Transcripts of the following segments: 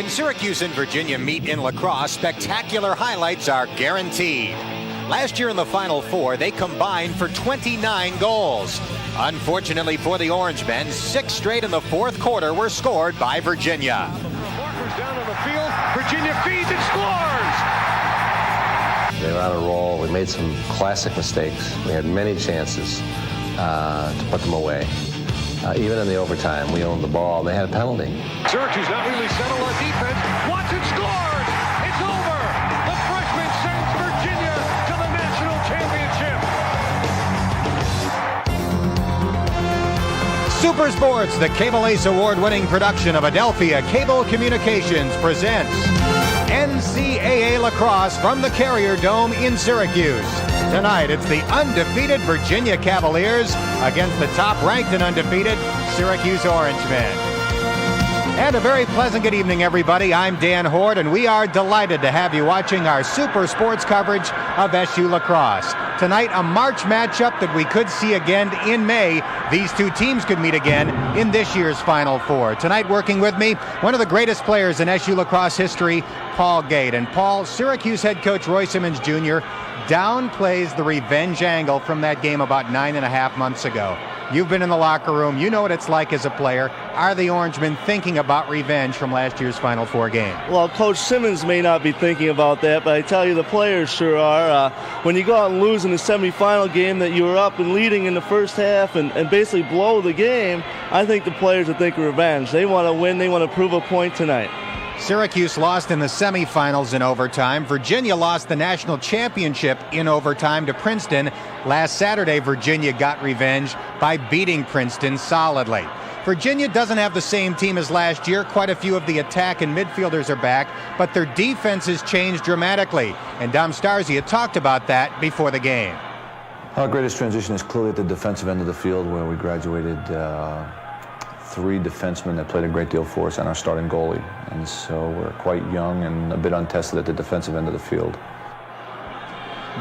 When Syracuse and Virginia meet in lacrosse, spectacular highlights are guaranteed. Last year in the Final Four, they combined for 29 goals. Unfortunately for the Orange men, 6 straight in the fourth quarter were scored by Virginia. Markers down on the field. Virginia feeds and scores! They were on a roll. We made some classic mistakes. We had many chances to put them away. Even in the overtime, we owned the ball. They had a penalty. Syracuse not really settled on defense. Watson scores! It's over! The freshman sends Virginia to the national championship. Super Sports, the Cable Ace Award-winning production of Adelphia Cable Communications, presents NCAA Lacrosse from the Carrier Dome in Syracuse. Tonight, it's the undefeated Virginia Cavaliers against the top-ranked and undefeated Syracuse Orangemen. And a very pleasant good evening, everybody. I'm Dan Horde, and we are delighted to have you watching our Super Sports coverage of SU Lacrosse. Tonight, a March matchup that we could see again in May. These two teams could meet again in this year's Final Four. Tonight, working with me, one of the greatest players in SU Lacrosse history, Paul Gate. And Paul, Syracuse head coach Roy Simmons Jr. downplays the revenge angle from that game about 9.5 months ago. You've been in the locker room. You know what it's like as a player. Are the Orangemen thinking about revenge from last year's Final Four game? Well, Coach Simmons may not be thinking about that, but I tell you the players sure are. When you go out and lose in the semifinal game that you were up and leading in the first half and basically blow the game, I think the players are thinking revenge. They want to win. They want to prove a point tonight. Syracuse lost in the semifinals in overtime. Virginia lost the national championship in overtime to Princeton. Last Saturday, Virginia got revenge by beating Princeton solidly. Virginia doesn't have the same team as last year. Quite a few of the attack and midfielders are back, but their defense has changed dramatically. And Dom Starzia talked about that before the game. Our greatest transition is clearly at the defensive end of the field, where we graduated 3 defensemen that played a great deal for us and our starting goalie. And so we're quite young and a bit untested at the defensive end of the field.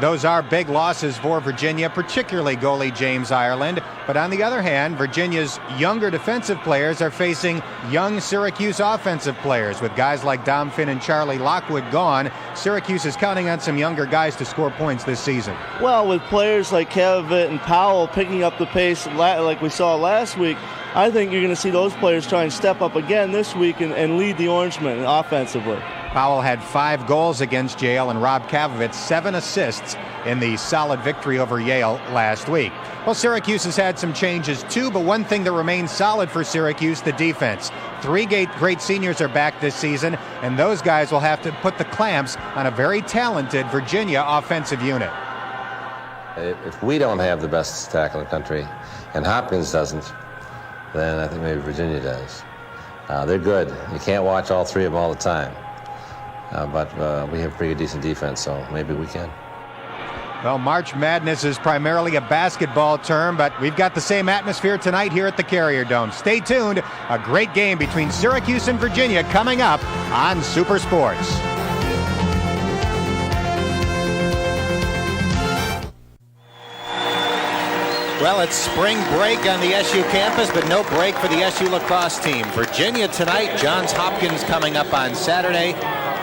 Those are big losses for Virginia, particularly goalie James Ireland. But on the other hand, Virginia's younger defensive players are facing young Syracuse offensive players. With guys like Dom Finn and Charlie Lockwood gone, Syracuse is counting on some younger guys to score points this season. Well, with players like Kavovit and Powell picking up the pace like we saw last week, I think you're going to see those players try and step up again this week and lead the Orangemen offensively. Powell had 5 goals against Yale, and Rob Kavovit 7 assists in the solid victory over Yale last week. Well, Syracuse has had some changes too, but one thing that remains solid for Syracuse, the defense. 3 great seniors are back this season, and those guys will have to put the clamps on a very talented Virginia offensive unit. If we don't have the best tackle in the country, and Hopkins doesn't, then I think maybe Virginia does. They're good. You can't watch all 3 of them all the time. But we have pretty decent defense, so maybe we can. Well, March Madness is primarily a basketball term, but we've got the same atmosphere tonight here at the Carrier Dome. Stay tuned. A great game between Syracuse and Virginia coming up on Super Sports. Well, it's spring break on the SU campus, but no break for the SU lacrosse team. Virginia tonight, Johns Hopkins coming up on Saturday.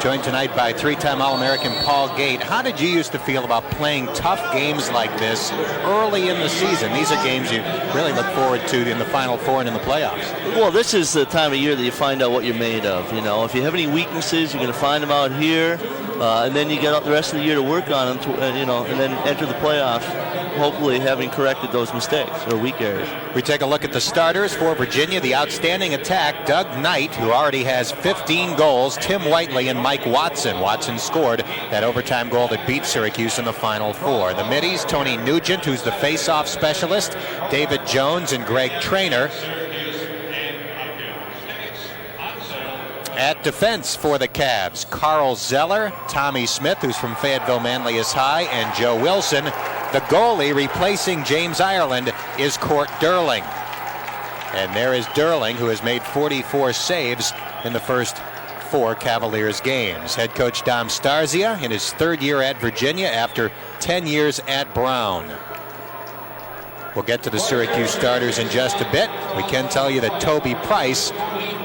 Joined tonight by 3-time All-American Paul Gate. How did you used to feel about playing tough games like this early in the season? These are games you really look forward to in the Final Four and in the playoffs. Well, this is the time of year that you find out what you're made of. You know, if you have any weaknesses, you're going to find them out here, and then you get the rest of the year to work on them, and then enter the playoffs, hopefully having corrected those mistakes or weak areas. We take a look at the starters for Virginia. The outstanding attack, Doug Knight, who already has 15 goals, Tim Whiteley, and Mike Watson. Watson scored that overtime goal that beat Syracuse in the Final Four. The middies, Tony Nugent, who's the face-off specialist, David Jones, and Greg Traynor. At defense for the Cavs, Carl Zeller, Tommy Smith, who's from Fayetteville Manlius High, and Joe Wilson. The goalie replacing James Ireland is Court Durling. And there is Durling, who has made 44 saves in the first 4 Cavaliers games. Head coach Dom Starzia in his 3rd year at Virginia after 10 years at Brown. We'll get to the Syracuse starters in just a bit. We can tell you that Toby Price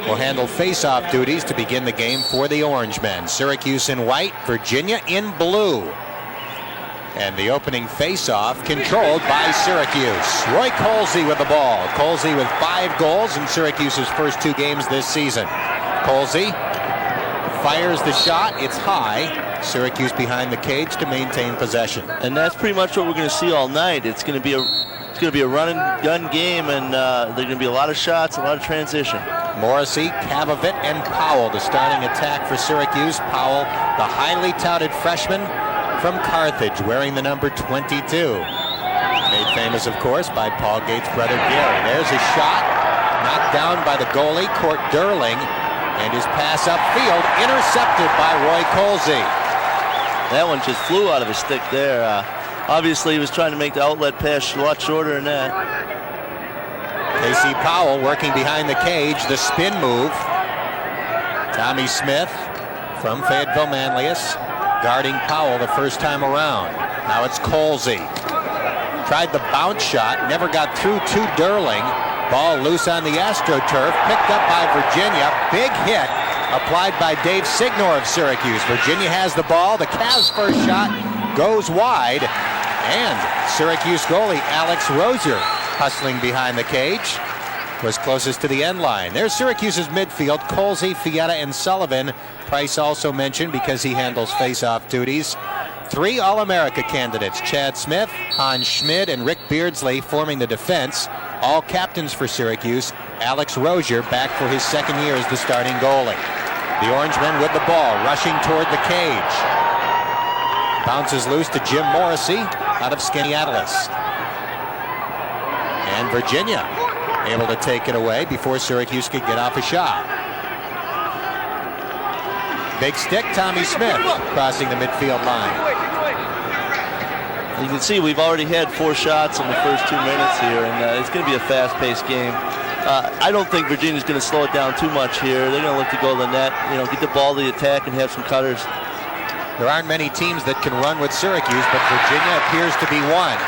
will handle face-off duties to begin the game for the Orangemen. Syracuse in white, Virginia in blue. And the opening face-off controlled by Syracuse. Roy Colsey with the ball. Colsey with 5 goals in Syracuse's first 2 games this season. Colsey fires the shot. It's high. Syracuse behind the cage to maintain possession. And that's pretty much what we're going to see all night. It's going to be a run and gun game, and there are going to be a lot of shots, a lot of transition. Morrissey, Kavovit, and Powell, the starting attack for Syracuse. Powell, the highly touted freshman from Carthage, wearing the number 22. Made famous, of course, by Paul Gates' brother Gary. There's a shot, knocked down by the goalie, Court Durling, and his pass upfield, intercepted by Roy Colsey. That one just flew out of his stick there. Obviously, he was trying to make the outlet pass a lot shorter than that. Casey Powell working behind the cage, the spin move. Tommy Smith from Fayetteville Manlius guarding Powell the first time around. Now it's Colsey. Tried the bounce shot, never got through to Durling. Ball loose on the AstroTurf, picked up by Virginia. Big hit applied by Dave Signor of Syracuse. Virginia has the ball. The Cavs' first shot goes wide. And Syracuse goalie Alex Rozier, hustling behind the cage, was closest to the end line. There's Syracuse's midfield. Colsey, Fietta, and Sullivan. Price also mentioned because he handles face-off duties. 3 All-America candidates, Chad Smith, Hans Schmid, and Rick Beardsley, forming the defense. All captains for Syracuse. Alex Rozier back for his second year as the starting goalie. The Orangemen with the ball, rushing toward the cage. Bounces loose to Jim Morrissey out of Skaneateles. And Virginia able to take it away before Syracuse could get off a shot. Big stick, Tommy Smith crossing the midfield line. You can see we've already had 4 shots in the first 2 minutes here, and it's going to be a fast-paced game. I don't think Virginia's going to slow it down too much here. They're going to look to go to the net, get the ball to the attack and have some cutters. There aren't many teams that can run with Syracuse, but Virginia appears to be one.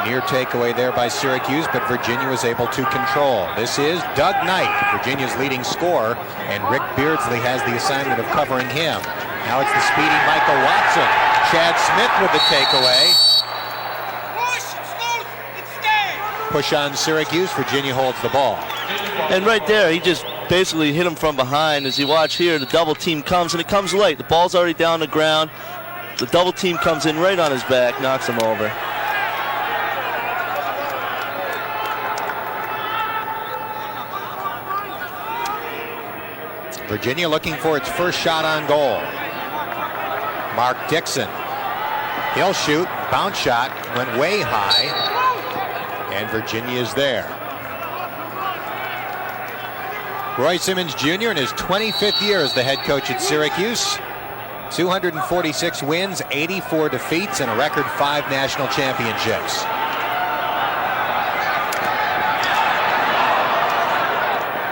Near takeaway there by Syracuse, but Virginia was able to control. This is Doug Knight, Virginia's leading scorer, and Rick Beardsley has the assignment of covering him. Now it's the speedy Michael Watson. Chad Smith with the takeaway. Push on Syracuse. Virginia holds the ball. And right there, he just basically hit him from behind. As you watch here, the double team comes, and it comes late. The ball's already down the ground. The double team comes in right on his back, knocks him over. Virginia looking for its first shot on goal. Mark Dixon. He'll shoot. Bounce shot. Went way high. And Virginia is there. Roy Simmons Jr. in his 25th year as the head coach at Syracuse. 246 wins, 84 defeats, and a record 5 national championships.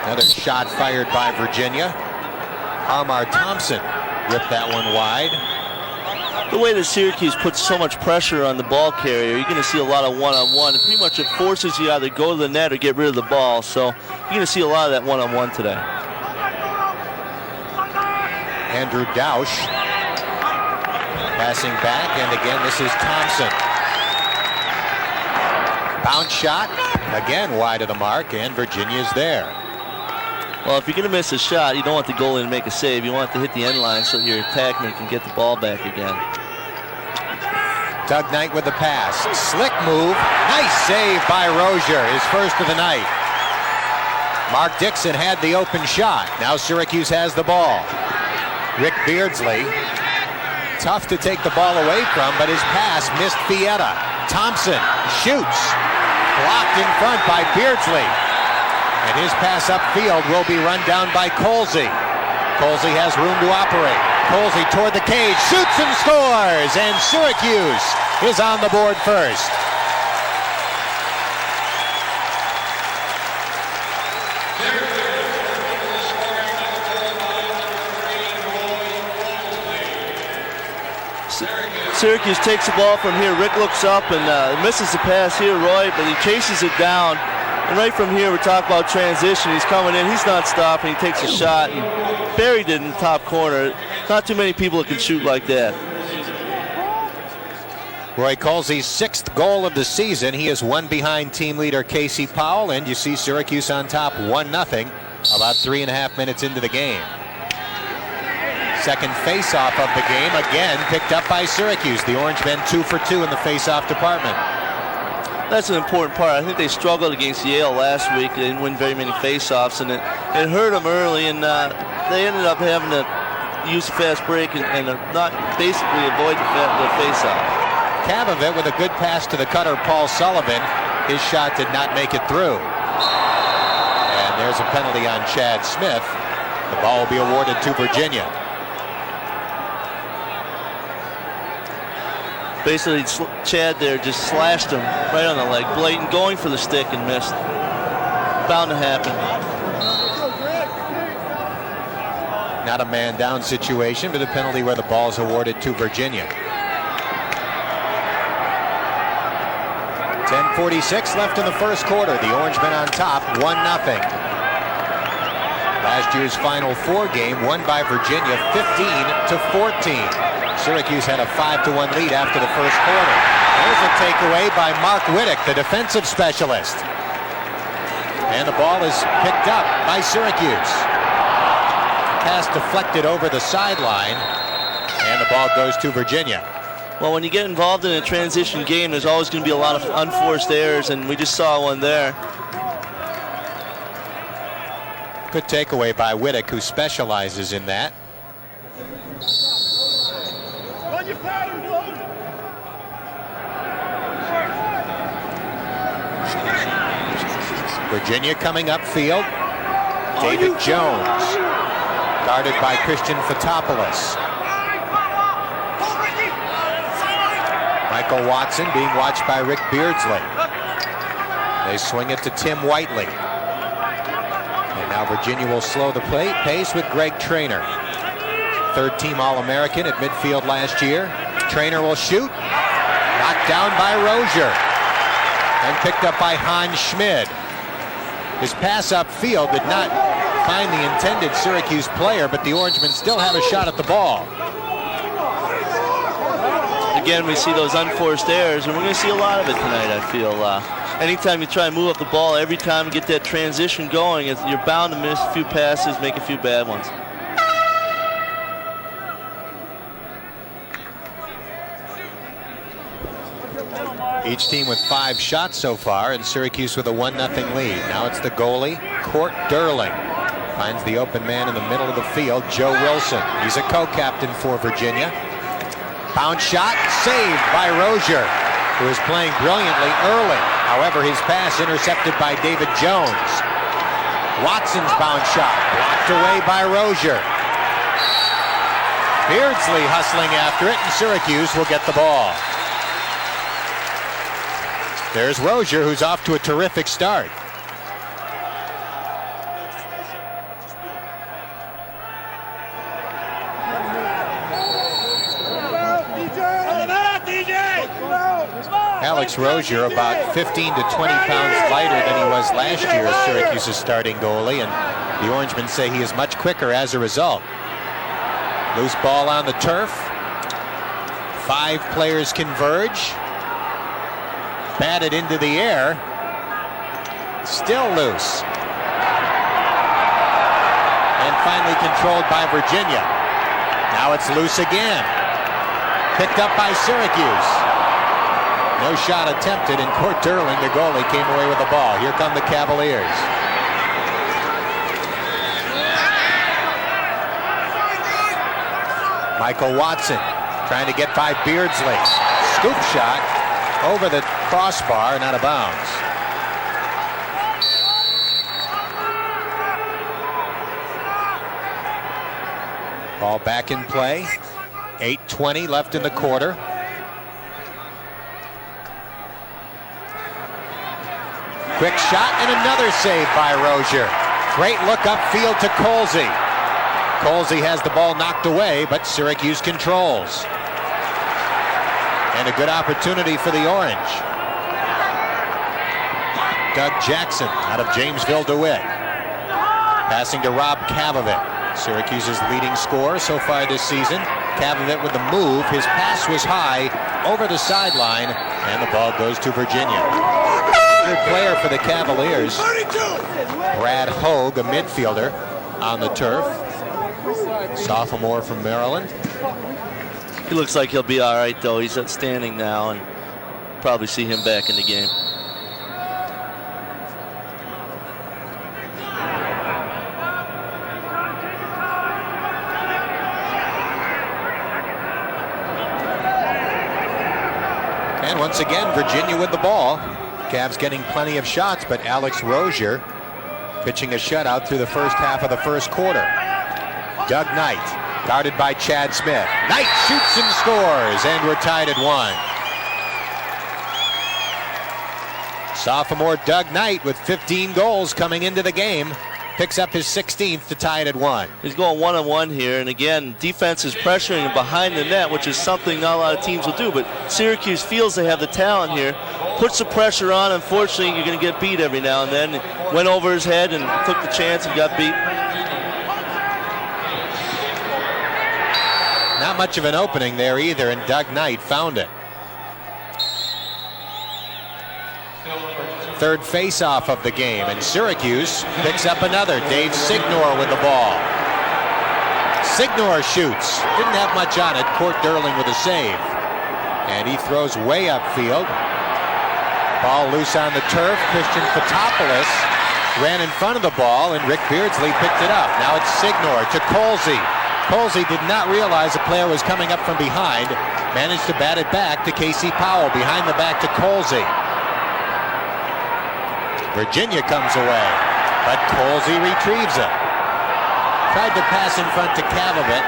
Another shot fired by Virginia. Harmar Thompson ripped that one wide. The way that Syracuse puts so much pressure on the ball carrier, you're going to see a lot of one-on-one. And pretty much it forces you either go to the net or get rid of the ball. So you're going to see a lot of that one-on-one today. Andrew Dausch passing back, and again this is Thompson. Bounce shot, again wide of the mark, and Virginia's there. Well, if you're going to miss a shot, you don't want the goalie to make a save. You want it to hit the end line so your attackman can get the ball back again. Doug Knight with the pass. Slick move. Nice save by Rozier, his first of the night. Mark Dixon had the open shot. Now Syracuse has the ball. Rick Beardsley. Tough to take the ball away from, but his pass missed Fietta. Thompson shoots. Blocked in front by Beardsley. And his pass upfield will be run down by Colsey. Colsey has room to operate. Colsey toward the cage, shoots and scores! And Syracuse is on the board first. Syracuse takes the ball from here. Rick looks up and misses the pass here, Roy, but he chases it down. And right from here, we're talking about transition. He's coming in. He's not stopping. He takes a shot and buried it in the top corner. Not too many people that can shoot like that. Roy Colsey's 6th goal of the season. He is one behind team leader Casey Powell, and you see Syracuse on top 1-0 about 3.5 minutes into the game. Second face-off of the game, again picked up by Syracuse. The Orangemen 2 for 2 in the face-off department. That's an important part. I think they struggled against Yale last week. They didn't win very many face-offs, and it hurt them early, and they ended up having to use a fast break and not basically avoid the face-off. Kavovit with a good pass to the cutter, Paul Sullivan. His shot did not make it through. And there's a penalty on Chad Smith. The ball will be awarded to Virginia. Basically, Chad there just slashed him right on the leg. Blatant, going for the stick and missed. Bound to happen. Not a man down situation, but a penalty where the ball's awarded to Virginia. 10:46 left in the first quarter. The Orangemen on top, 1-0. Last year's Final Four game won by Virginia 15-14. Syracuse had a 5-1 lead after the first quarter. There's a takeaway by Mark Wittick, the defensive specialist. And the ball is picked up by Syracuse. Pass deflected over the sideline, and the ball goes to Virginia. Well, when you get involved in a transition game, there's always going to be a lot of unforced errors, and we just saw one there. Good takeaway by Wittick, who specializes in that. Virginia coming upfield. David Jones, guarded by Christian Fotopoulos. Michael Watson being watched by Rick Beardsley. They swing it to Tim Whiteley. And now Virginia will slow the pace with Greg Traynor. Third-team All-American at midfield last year. Traynor will shoot. Knocked down by Rozier. And picked up by Hans Schmid. His pass upfield did not find the intended Syracuse player, but the Orangemen still have a shot at the ball. Again, we see those unforced errors, and we're going to see a lot of it tonight, I feel. Anytime you try and move up the ball, every time you get that transition going, you're bound to miss a few passes, make a few bad ones. Each team with 5 shots so far, and Syracuse with a 1-0 lead. Now it's the goalie, Court Durling. Finds the open man in the middle of the field, Joe Wilson. He's a co-captain for Virginia. Bounce shot, saved by Rozier, who is playing brilliantly early. However, his pass intercepted by David Jones. Watson's bounce shot, blocked away by Rozier. Beardsley hustling after it, and Syracuse will get the ball. There's Rozier, who's off to a terrific start. Alex Rozier, about 15 to 20 pounds lighter than he was last year as Syracuse's starting goalie, and the Orangemen say he is much quicker as a result. Loose ball on the turf. 5 players converge. Batted into the air. Still loose. And finally controlled by Virginia. Now it's loose again. Picked up by Syracuse. No shot attempted, and Court Durling, the goalie, came away with the ball. Here come the Cavaliers. Michael Watson trying to get by Beardsley. Scoop shot over the crossbar and out of bounds. Ball back in play. 8:20 left in the quarter. Quick shot and another save by Rozier. Great look upfield to Colsey. Colsey has the ball knocked away, but Syracuse controls. And a good opportunity for the Orange. Doug Jackson out of Jamesville DeWitt. Passing to Rob Kavovit, Syracuse's leading scorer so far this season. Kavovit with the move. His pass was high over the sideline, and the ball goes to Virginia. Good player for the Cavaliers. Brad Hogue, a midfielder, on the turf. Sophomore from Maryland. He looks like he'll be all right, though. He's outstanding now, and probably see him back in the game. And once again, Virginia with the ball. Cavs getting plenty of shots, but Alex Rozier pitching a shutout through the first half of the first quarter. Doug Knight, guarded by Chad Smith. Knight shoots and scores, and we're tied at 1. Sophomore Doug Knight with 15 goals coming into the game. Picks up his 16th to tie it at 1. He's going one-on-one here, and again, defense is pressuring him behind the net, which is something not a lot of teams will do, but Syracuse feels they have the talent here, puts the pressure on. Unfortunately, you're going to get beat every now and then. Went over his head and took the chance and got beat. Not much of an opening there either, and Doug Knight found it. Third face-off of the game, and Syracuse picks up another. Dave Signor with the ball. Signor shoots. Didn't have much on it. Court Durling with a save. And he throws way upfield. Ball loose on the turf. Christian Fotopoulos ran in front of the ball, and Rick Beardsley picked it up. Now it's Signor to Colsey. Colsey did not realize a player was coming up from behind. Managed to bat it back to Casey Powell. Behind the back to Colsey. Virginia comes away, but Colsey retrieves it. Tried to pass in front to Kavovit.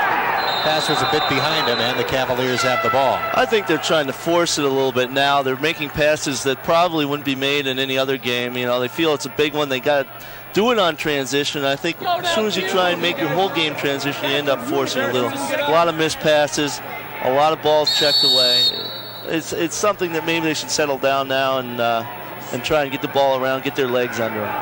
Pass was a bit behind him, and the Cavaliers have the ball. I think they're trying to force it a little bit now. They're making passes that probably wouldn't be made in any other game. You know, they feel it's a big one. They got to do it on transition. I think as soon as you try and make your whole game transition, you end up forcing a little. A lot of missed passes, a lot of balls checked away. It's something that maybe they should settle down now and try and get the ball around, get their legs under them.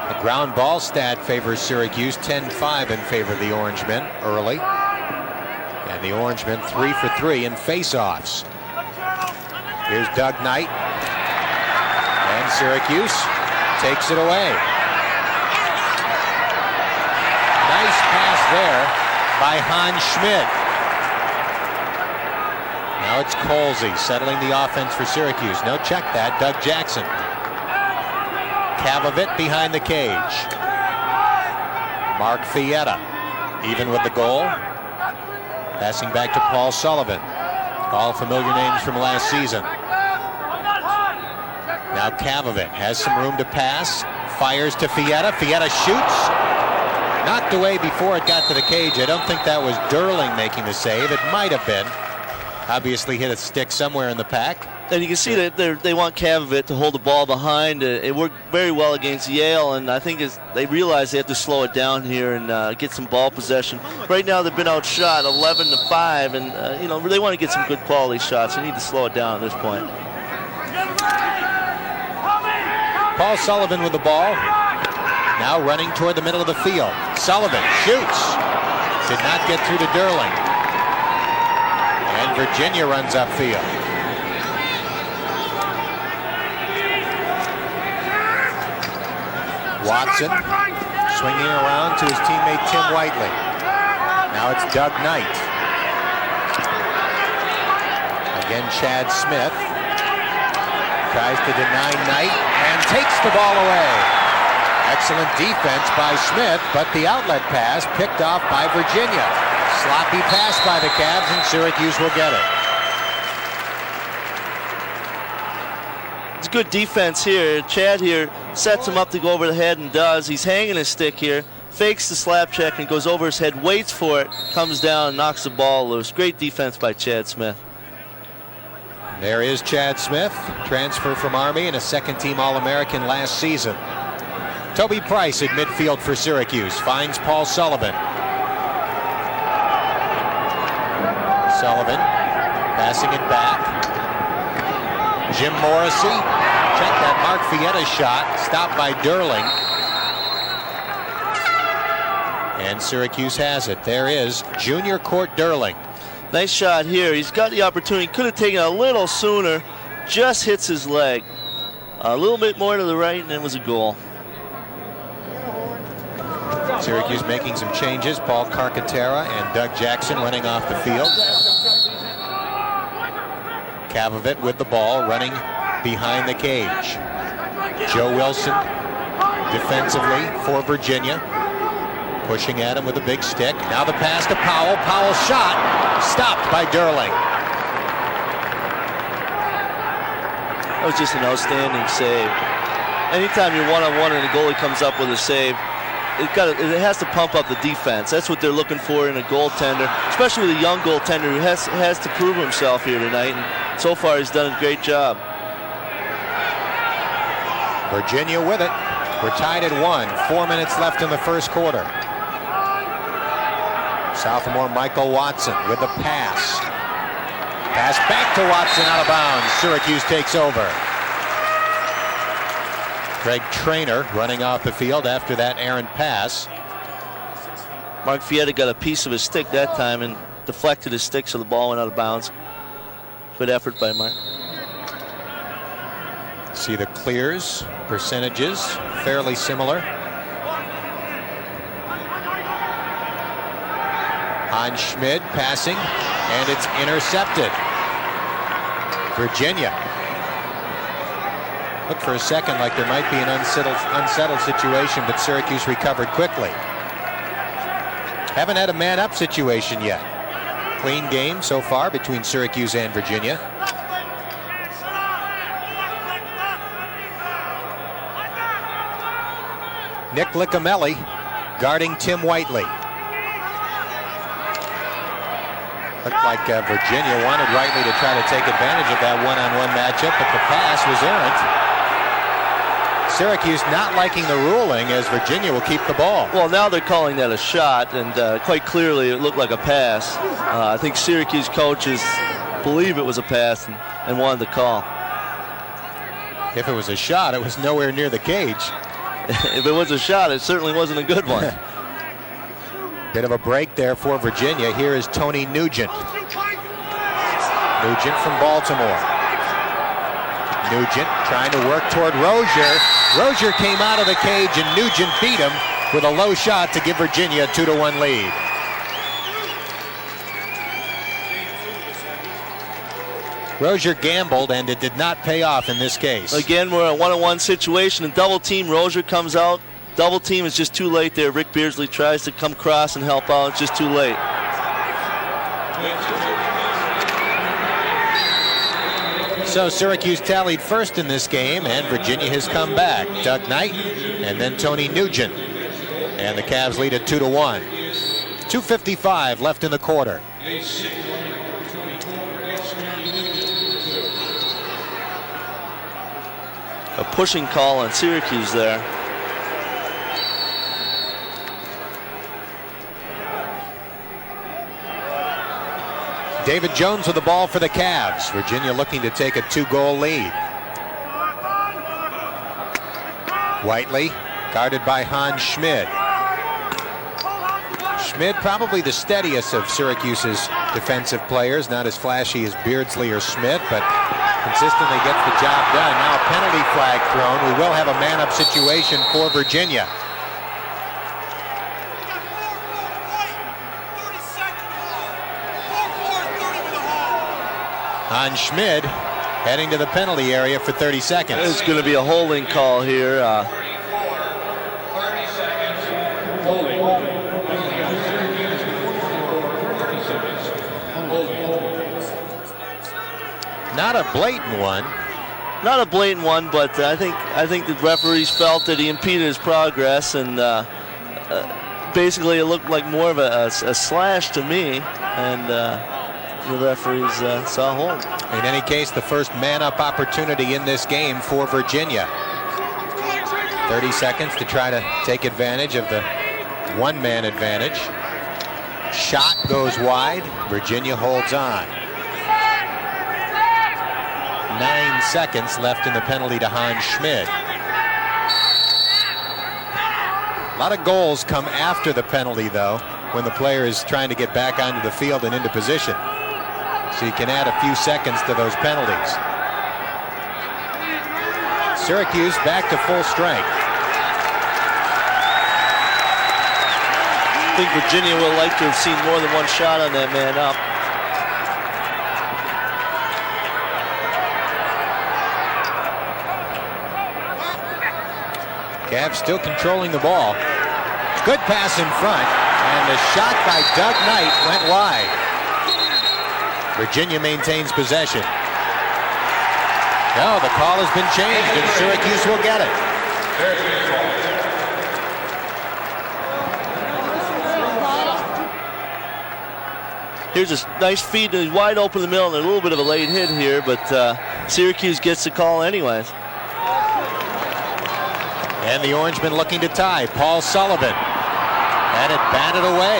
The ground ball stat favors Syracuse, 10-5 in favor of the Orangemen early. And the Orangemen 3 for 3 in face-offs. Here's Doug Knight. And Syracuse takes it away. Nice pass there by Hans Schmidt. Now it's Colsey settling the offense for Syracuse. No, check that. Doug Jackson. Kavovit behind the cage. Mark Fietta even with the goal. Passing back to Paul Sullivan. All familiar names from last season. Now Kavovit has some room to pass. Fires to Fietta. Fietta shoots. Knocked away before it got to the cage. I don't think that was Durling making the save. It might have been. Obviously hit a stick somewhere in the pack. And you can see that they want Kavovit to hold the ball behind. It worked very well against Yale, and I think they realize they have to slow it down here and get some ball possession. Right now they've been outshot 11-5, and they want to get some good quality shots. They need to slow it down at this point. Paul Sullivan with the ball. Now running toward the middle of the field. Sullivan shoots. Did not get through to Durling. And Virginia runs upfield. Watson swinging around to his teammate Tim Whiteley. Now it's Doug Knight. Again Chad Smith. Tries to deny Knight and takes the ball away. Excellent defense by Smith, but the outlet pass picked off by Virginia. Sloppy pass by the Cavs, and Syracuse will get it. It's good defense here. Chad here sets him up to go over the head and does. He's hanging his stick here, fakes the slap check and goes over his head, waits for it, comes down and knocks the ball loose. Great defense by Chad Smith. There is Chad Smith, transfer from Army and a second-team All-American last season. Toby Price at midfield for Syracuse finds Paul Sullivan. Sullivan passing it back. Jim Morrissey. Check that Mark Fietta shot. Stopped by Durling. And Syracuse has it. There is junior Court Durling. Nice shot here. He's got the opportunity. Could have taken it a little sooner. Just hits his leg. A little bit more to the right, and it was a goal. Syracuse making some changes. Paul Carcaterra and Doug Jackson running off the field. Kavovit with the ball, running behind the cage. Joe Wilson defensively for Virginia. Pushing at him with a big stick. Now the pass to Powell. Powell's shot stopped by Durling. That was just an outstanding save. Anytime you're one-on-one and the goalie comes up with a save, it has to pump up the defense. That's what they're looking for in a goaltender, especially with a young goaltender who has to prove himself here tonight. And so far, he's done a great job. Virginia with it. We're tied at 1. 4 minutes left in the first quarter. Sophomore Michael Watson with the pass. Pass back to Watson, out of bounds. Syracuse takes over. Greg Traynor running off the field after that errant pass. Mark Fietta got a piece of his stick that time and deflected his stick so the ball went out of bounds. Good effort by Mark. See the clears, percentages, fairly similar. Hans Schmid passing, and it's intercepted. Virginia. Looked for a second like there might be an unsettled situation, but Syracuse recovered quickly. Haven't had a man-up situation yet. Clean game so far between Syracuse and Virginia. Nick Licamelli guarding Tim Whiteley. Looked like Virginia wanted Whiteley to try to take advantage of that one-on-one matchup, but the pass was errant. Syracuse not liking the ruling as Virginia will keep the ball. Well, now they're calling that a shot, and quite clearly it looked like a pass. I think Syracuse coaches believe it was a pass and wanted the call. If it was a shot, it was nowhere near the cage. If it was a shot, it certainly wasn't a good one. Bit of a break there for Virginia. Here is Tony Nugent. Nugent from Baltimore. Nugent trying to work toward Rozier. Rozier came out of the cage and Nugent beat him with a low shot to give Virginia a 2-1 lead. Rozier gambled and it did not pay off in this case. Again, we're in a one-on-one situation and double team. Rozier comes out. Double team is just too late there. Rick Beardsley tries to come across and help out. It's just too late. So Syracuse tallied first in this game, and Virginia has come back. Doug Knight and then Tony Nugent. And the Cavs lead at 2-1. 2:55 left in the quarter. A pushing call on Syracuse there. David Jones with the ball for the Cavs. Virginia looking to take a 2-goal lead. Whiteley guarded by Hans Schmid. Schmid probably the steadiest of Syracuse's defensive players. Not as flashy as Beardsley or Smith, but consistently gets the job done. Now a penalty flag thrown. We will have a man-up situation for Virginia. Hans Schmid heading to the penalty area for 30 seconds. It's going to be a holding call here. Not a blatant one. Not a blatant one, but I think the referees felt that he impeded his progress, and basically it looked like more of a slash to me, and the referees saw a hold. In any case, the first man-up opportunity in this game for Virginia. 30 seconds to try to take advantage of the one-man advantage. Shot goes wide. Virginia holds on. 9 seconds left in the penalty to Hans Schmid. A lot of goals come after the penalty, though, when the player is trying to get back onto the field and into position. So you can add a few seconds to those penalties. Syracuse back to full strength. I think Virginia would like to have seen more than one shot on that man up. Cavs still controlling the ball. Good pass in front, and the shot by Doug Knight went wide. Virginia maintains possession. No, the call has been changed, and Syracuse will get it. Here's a nice feed, he's wide open in the middle, and a little bit of a late hit here, but Syracuse gets the call anyways. And the Orangemen looking to tie. Paul Sullivan had it batted away.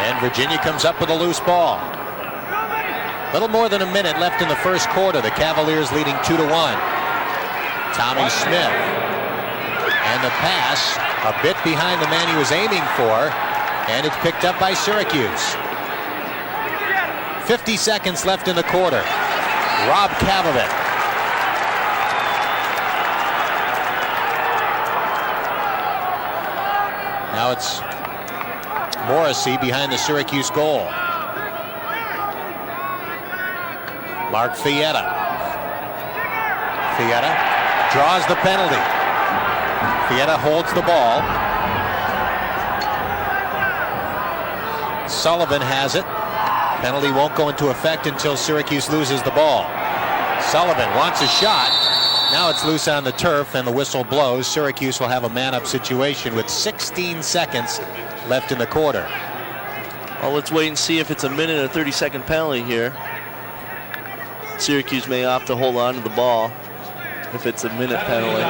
And Virginia comes up with a loose ball. Little more than a minute left in the first quarter. The Cavaliers leading 2-1. Tommy Smith. And the pass a bit behind the man he was aiming for. And it's picked up by Syracuse. 50 seconds left in the quarter. Rob Kavovit. Now it's Morrissey behind the Syracuse goal. Mark Fietta. Fietta draws the penalty. Fietta holds the ball. Sullivan has it. Penalty won't go into effect until Syracuse loses the ball. Sullivan wants a shot. Now it's loose on the turf and the whistle blows. Syracuse will have a man-up situation with 16 seconds left in the quarter. Well, let's wait and see if it's a minute or 30-second penalty here. Syracuse may opt to hold on to the ball if it's a minute penalty.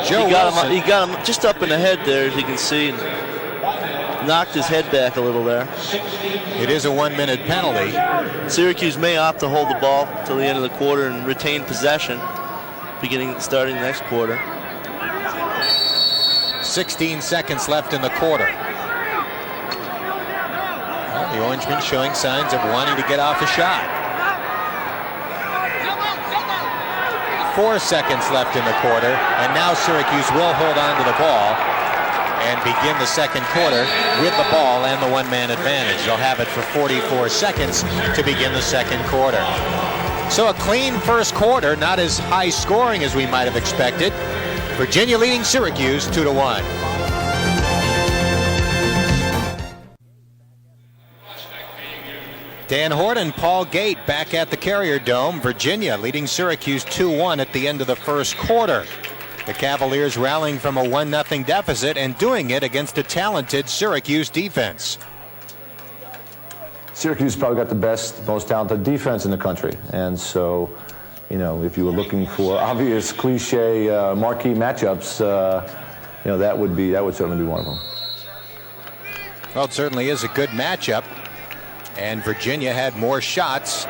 He got him just up in the head there, as you can see. Knocked his head back a little there. It is a 1 minute penalty. Syracuse may opt to hold the ball till the end of the quarter and retain possession starting the next quarter. 16 seconds left in the quarter. Well, the Orangemen showing signs of wanting to get off a shot. 4 seconds left in the quarter, and now Syracuse will hold on to the ball and begin the second quarter with the ball and the one-man advantage. They'll have it for 44 seconds to begin the second quarter. So a clean first quarter, not as high scoring as we might have expected. Virginia leading Syracuse 2-1. Dan Hort and Paul Gate back at the Carrier Dome. Virginia leading Syracuse 2-1 at the end of the first quarter. The Cavaliers rallying from a 1-0 deficit and doing it against a talented Syracuse defense. Syracuse probably got the best, most talented defense in the country. And so, you know, if you were looking for obvious cliche marquee matchups, you know, that would certainly be one of them. Well, it certainly is a good matchup. And Virginia had more shots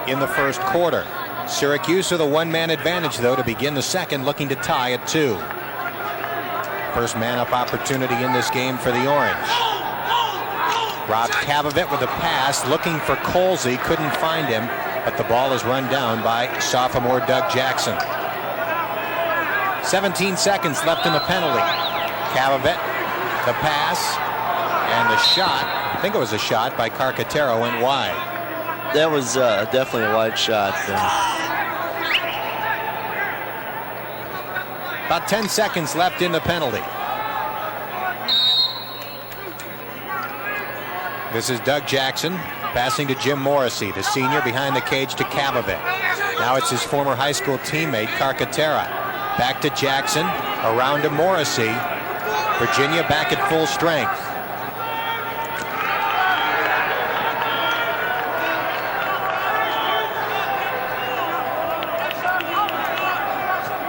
in the first quarter. Syracuse with a one-man advantage, though, to begin the second, looking to tie at 2. First man-up opportunity in this game for the Orange. Rob Kavovit with a pass, looking for Colsey, couldn't find him, but the ball is run down by sophomore Doug Jackson. 17 seconds left in the penalty. Kavovit, the pass, and the shot. I think it was a shot by Carcaterra, went wide. That was definitely a wide shot. About 10 seconds left in the penalty. This is Doug Jackson passing to Jim Morrissey, the senior, behind the cage to Kavovit. Now it's his former high school teammate, Carcaterra. Back to Jackson, around to Morrissey. Virginia back at full strength.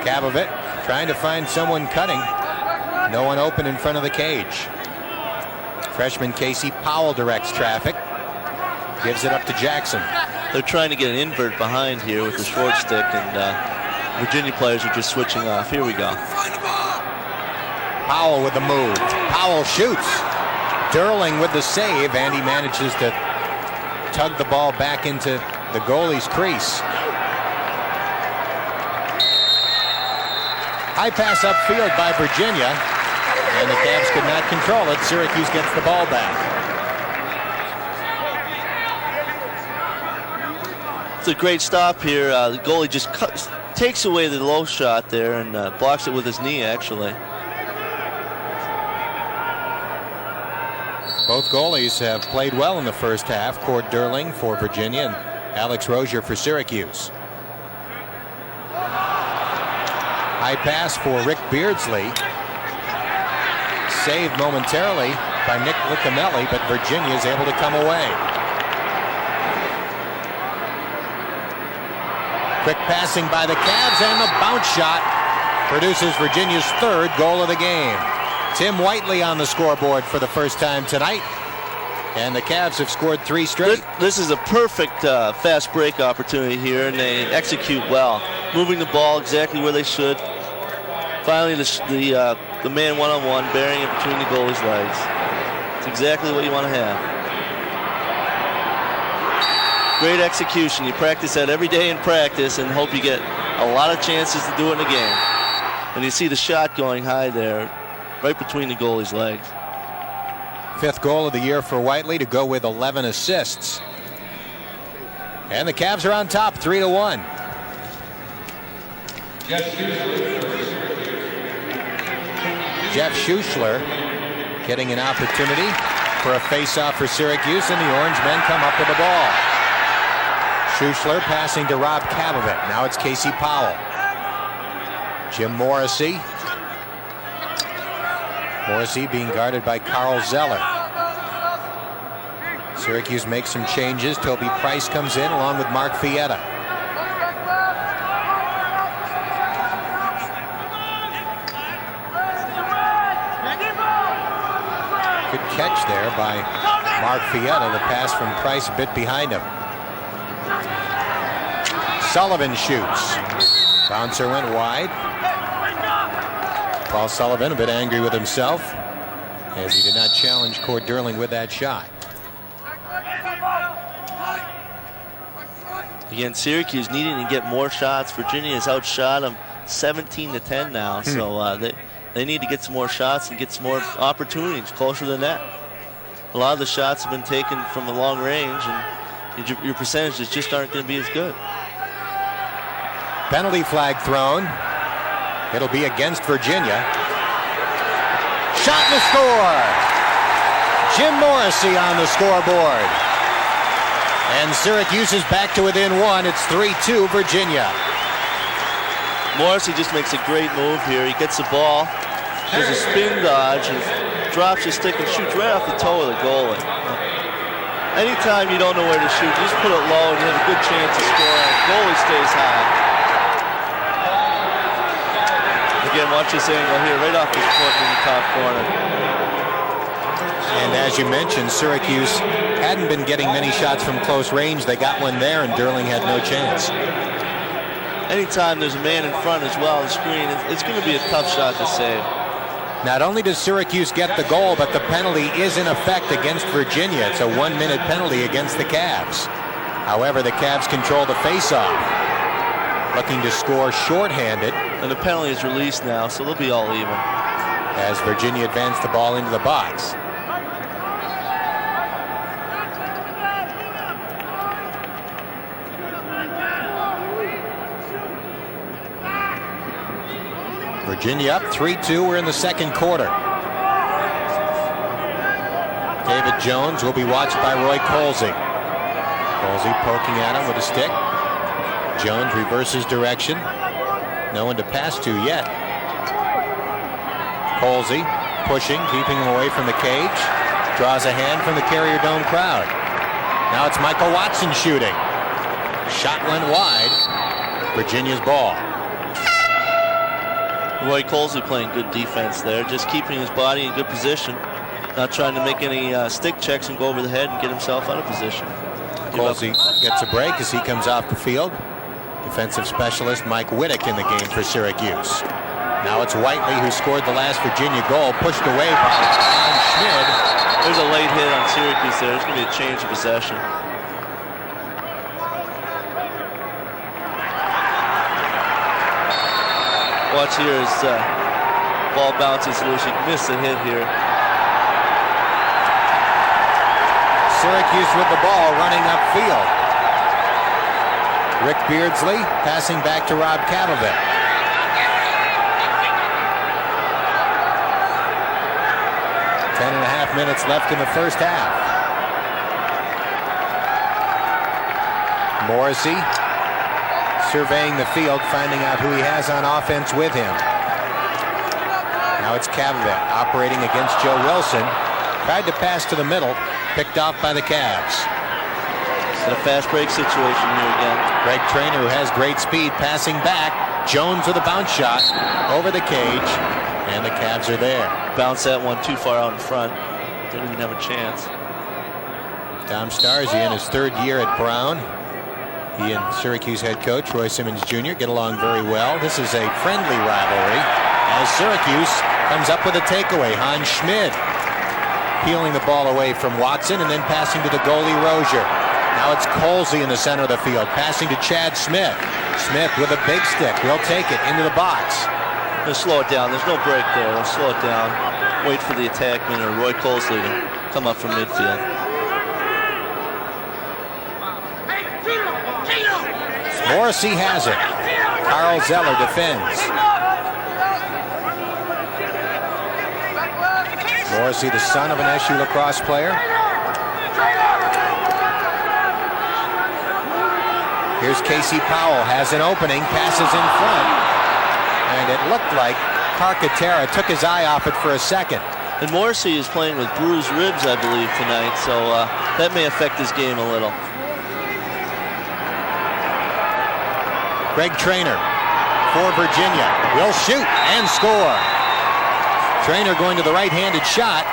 Kavovit trying to find someone cutting. No one open in front of the cage. Freshman Casey Powell directs traffic. Gives it up to Jackson. They're trying to get an invert behind here with the short stick, and Virginia players are just switching off. Here we go. Powell with the move. Powell shoots. Durling with the save, and he manages to tug the ball back into the goalie's crease. High pass upfield by Virginia, and the Cavs could not control it. Syracuse gets the ball back. It's a great stop here. The goalie just takes away the low shot there and blocks it with his knee, actually. Both goalies have played well in the first half. Cord Durling for Virginia and Alex Rozier for Syracuse. High pass for Rick Beardsley. Saved momentarily by Nick Liccamelli, but Virginia is able to come away. Quick passing by the Cavs, and the bounce shot produces Virginia's third goal of the game. Tim Whiteley on the scoreboard for the first time tonight, and the Cavs have scored 3 straight. This is a perfect fast break opportunity here, and they execute well, moving the ball exactly where they should. Finally, the man one-on-one, burying it between the goalie's legs. It's exactly what you want to have. Great execution. You practice that every day in practice and hope you get a lot of chances to do it in a game. And you see the shot going high there, right between the goalie's legs. 5th goal of the year for Whiteley, to go with 11 assists. And the Cavs are on top, 3-1. Jeff Schuschler getting an opportunity for a face-off for Syracuse, and the Orange men come up with the ball. Schuschler passing to Rob Kavovit. Now it's Casey Powell. Jim Morrissey. Morrissey being guarded by Carl Zeller. Syracuse makes some changes. Toby Price comes in along with Mark Fietta. Good catch there by Mark Fietta. The pass from Price a bit behind him. Sullivan shoots. Bouncer went wide. Paul Sullivan a bit angry with himself as he did not challenge Cord Durling with that shot. Again, Syracuse needing to get more shots. Virginia has outshot them 17-10 now, so they need to get some more shots and get some more opportunities closer to the net. A lot of the shots have been taken from a long range, and your percentages just aren't going to be as good. Penalty flag thrown. It'll be against Virginia. Shot and a score. Jim Morrissey on the scoreboard. And Syracuse is back to within 1. It's 3-2 Virginia. Morrissey just makes a great move here. He gets the ball, does a spin dodge, and drops his stick and shoots right off the toe of the goalie. Anytime you don't know where to shoot, you just put it low and you have a good chance to score. And the goalie stays high. Again, watch this angle here, right off his foot in the top corner. And as you mentioned, Syracuse hadn't been getting many shots from close range. They got one there, and Durling had no chance. Anytime there's a man in front as well, the screen, it's going to be a tough shot to save. Not only does Syracuse get the goal, but the penalty is in effect against Virginia. It's a 1-minute penalty against the Cavs. However, the Cavs control the face-off. Looking to score shorthanded. And the penalty is released now, so they'll be all even. As Virginia advanced the ball into the box. Virginia up 3-2. We're in the second quarter. David Jones will be watched by Roy Colsey. Colsey poking at him with a stick. Jones reverses direction. No one to pass to yet. Colsey pushing, keeping him away from the cage. Draws a hand from the Carrier Dome crowd. Now it's Michael Watson shooting. Shot went wide. Virginia's ball. Roy Colsley playing good defense there, just keeping his body in good position, not trying to make any stick checks and go over the head and get himself out of position. Colsley gets a break as he comes off the field. Defensive specialist Mike Whittick in the game for Syracuse. Now it's Whiteley who scored the last Virginia goal, pushed away by Schmid. There's a late hit on Syracuse there. There's going to be a change of possession. Watch here as ball bounces loose. He missed the hit here. Syracuse with the ball running upfield. Rick Beardsley passing back to Rob Cavavit. Ten and a half minutes left in the first half. Morrissey surveying the field, finding out who he has on offense with him. Now it's Cavavit operating against Joe Wilson. Tried to pass to the middle, picked off by the Cavs. It's a fast break situation here again. Greg Traynor, who has great speed, passing back. Jones with a bounce shot over the cage, and the Cavs are there. Bounce that one too far out in front. Didn't even have a chance. Tom Starzy in his third year at Brown. He and Syracuse head coach Roy Simmons Jr. get along very well. This is a friendly rivalry as Syracuse comes up with a takeaway. Hans Schmid peeling the ball away from Watson and then passing to the goalie Rozier. Now it's Colsey in the center of the field, passing to Chad Smith. Smith with a big stick. He'll take it into the box. They'll slow it down. There's no break there. They'll slow it down. Wait for the attackman or Roy Colsley to come up from midfield. Morrissey has it. Carl Zeller defends. Morrissey, the son of an SU lacrosse player. Here's Casey Powell, has an opening, passes in front. And it looked like Carcaterra took his eye off it for a second. And Morrissey is playing with bruised ribs, I believe, tonight, so that may affect his game a little. Greg Traynor for Virginia will shoot and score. Traynor going to the right-handed shot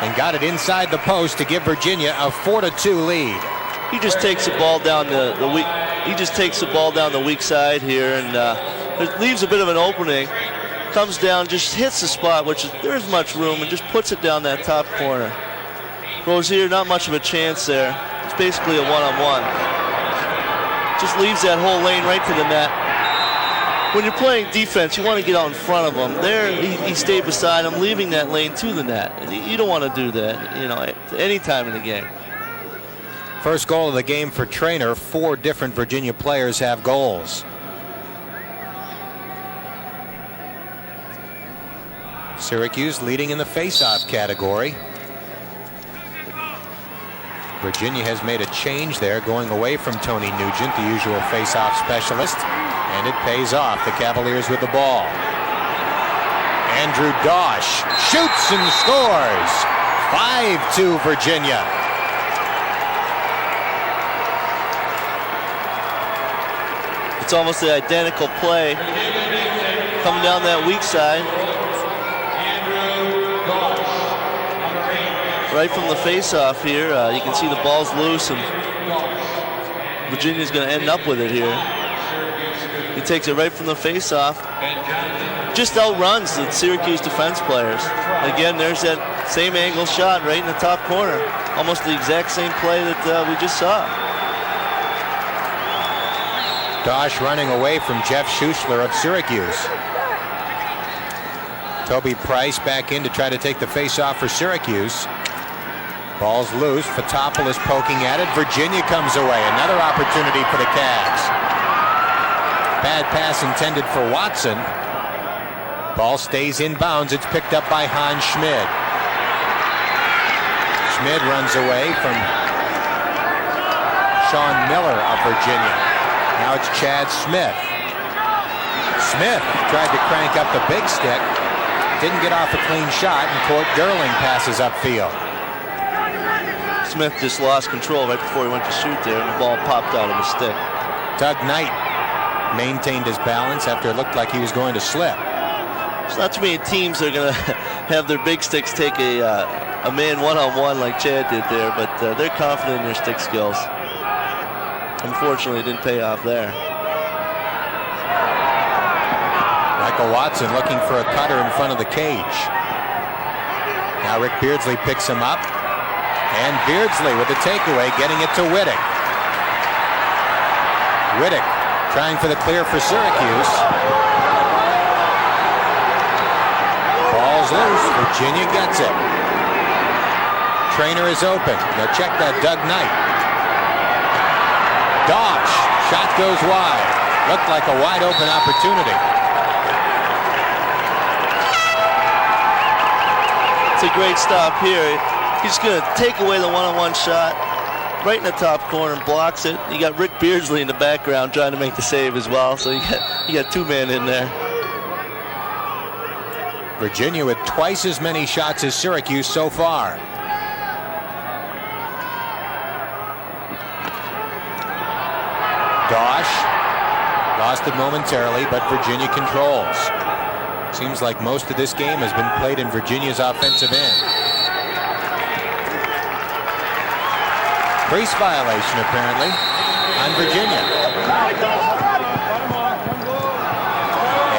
and got it inside the post to give Virginia a 4-2 lead. He just takes the ball down the weak. He just takes the ball down the weak side here, and it leaves a bit of an opening. Comes down, just hits the spot, which is, there's much room, and just puts it down that top corner. Rozier, not much of a chance there. It's basically a one-on-one. Just leaves that whole lane right to the net. When you're playing defense, you want to get out in front of him. There, he stayed beside him, leaving that lane to the net. You don't want to do that, you know, at any time in the game. First goal of the game for Traynor. 4 different Virginia players have goals. Syracuse leading in the face-off category. Virginia has made a change there, going away from Tony Nugent, the usual face-off specialist, and it pays off. The Cavaliers with the ball. Andrew Dosh shoots and scores. 5-2 Virginia. It's almost the identical play. Coming down that weak side. Right from the face-off here, you can see the ball's loose, and Virginia's going to end up with it here. He takes it right from the face-off. Just outruns the Syracuse defense players. Again, there's that same angle shot right in the top corner. Almost the exact same play that we just saw. Dosh running away from Jeff Schussler of Syracuse. Toby Price back in to try to take the face-off for Syracuse. Ball's loose. Fotopoulos poking at it. Virginia comes away. Another opportunity for the Cavs. Bad pass intended for Watson. Ball stays in bounds. It's picked up by Hans Schmid. Schmid runs away from Sean Miller of Virginia. Now it's Chad Smith. Smith tried to crank up the big stick. Didn't get off a clean shot, and Court Durling passes upfield. Smith just lost control right before he went to shoot there, and the ball popped out of his stick. Doug Knight maintained his balance after it looked like he was going to slip. There's not too many teams that are going to have their big sticks take a man one-on-one like Chad did there, but they're confident in their stick skills. Unfortunately, it didn't pay off there. Michael Watson looking for a cutter in front of the cage. Now Rick Beardsley picks him up. And Beardsley with the takeaway, getting it to Wittick. Wittick trying for the clear for Syracuse. Ball's loose. Virginia gets it. Trainer is open. Now check that, Doug Knight. Dosh. Shot goes wide. Looked like a wide open opportunity. It's a great stop here. He's going to take away the one-on-one shot right in the top corner and blocks it. You got Rick Beardsley in the background trying to make the save as well. So you got two men in there. Virginia with twice as many shots as Syracuse so far. Dosh lost it momentarily, but Virginia controls. Seems like most of this game has been played in Virginia's offensive end. Crease violation apparently on Virginia.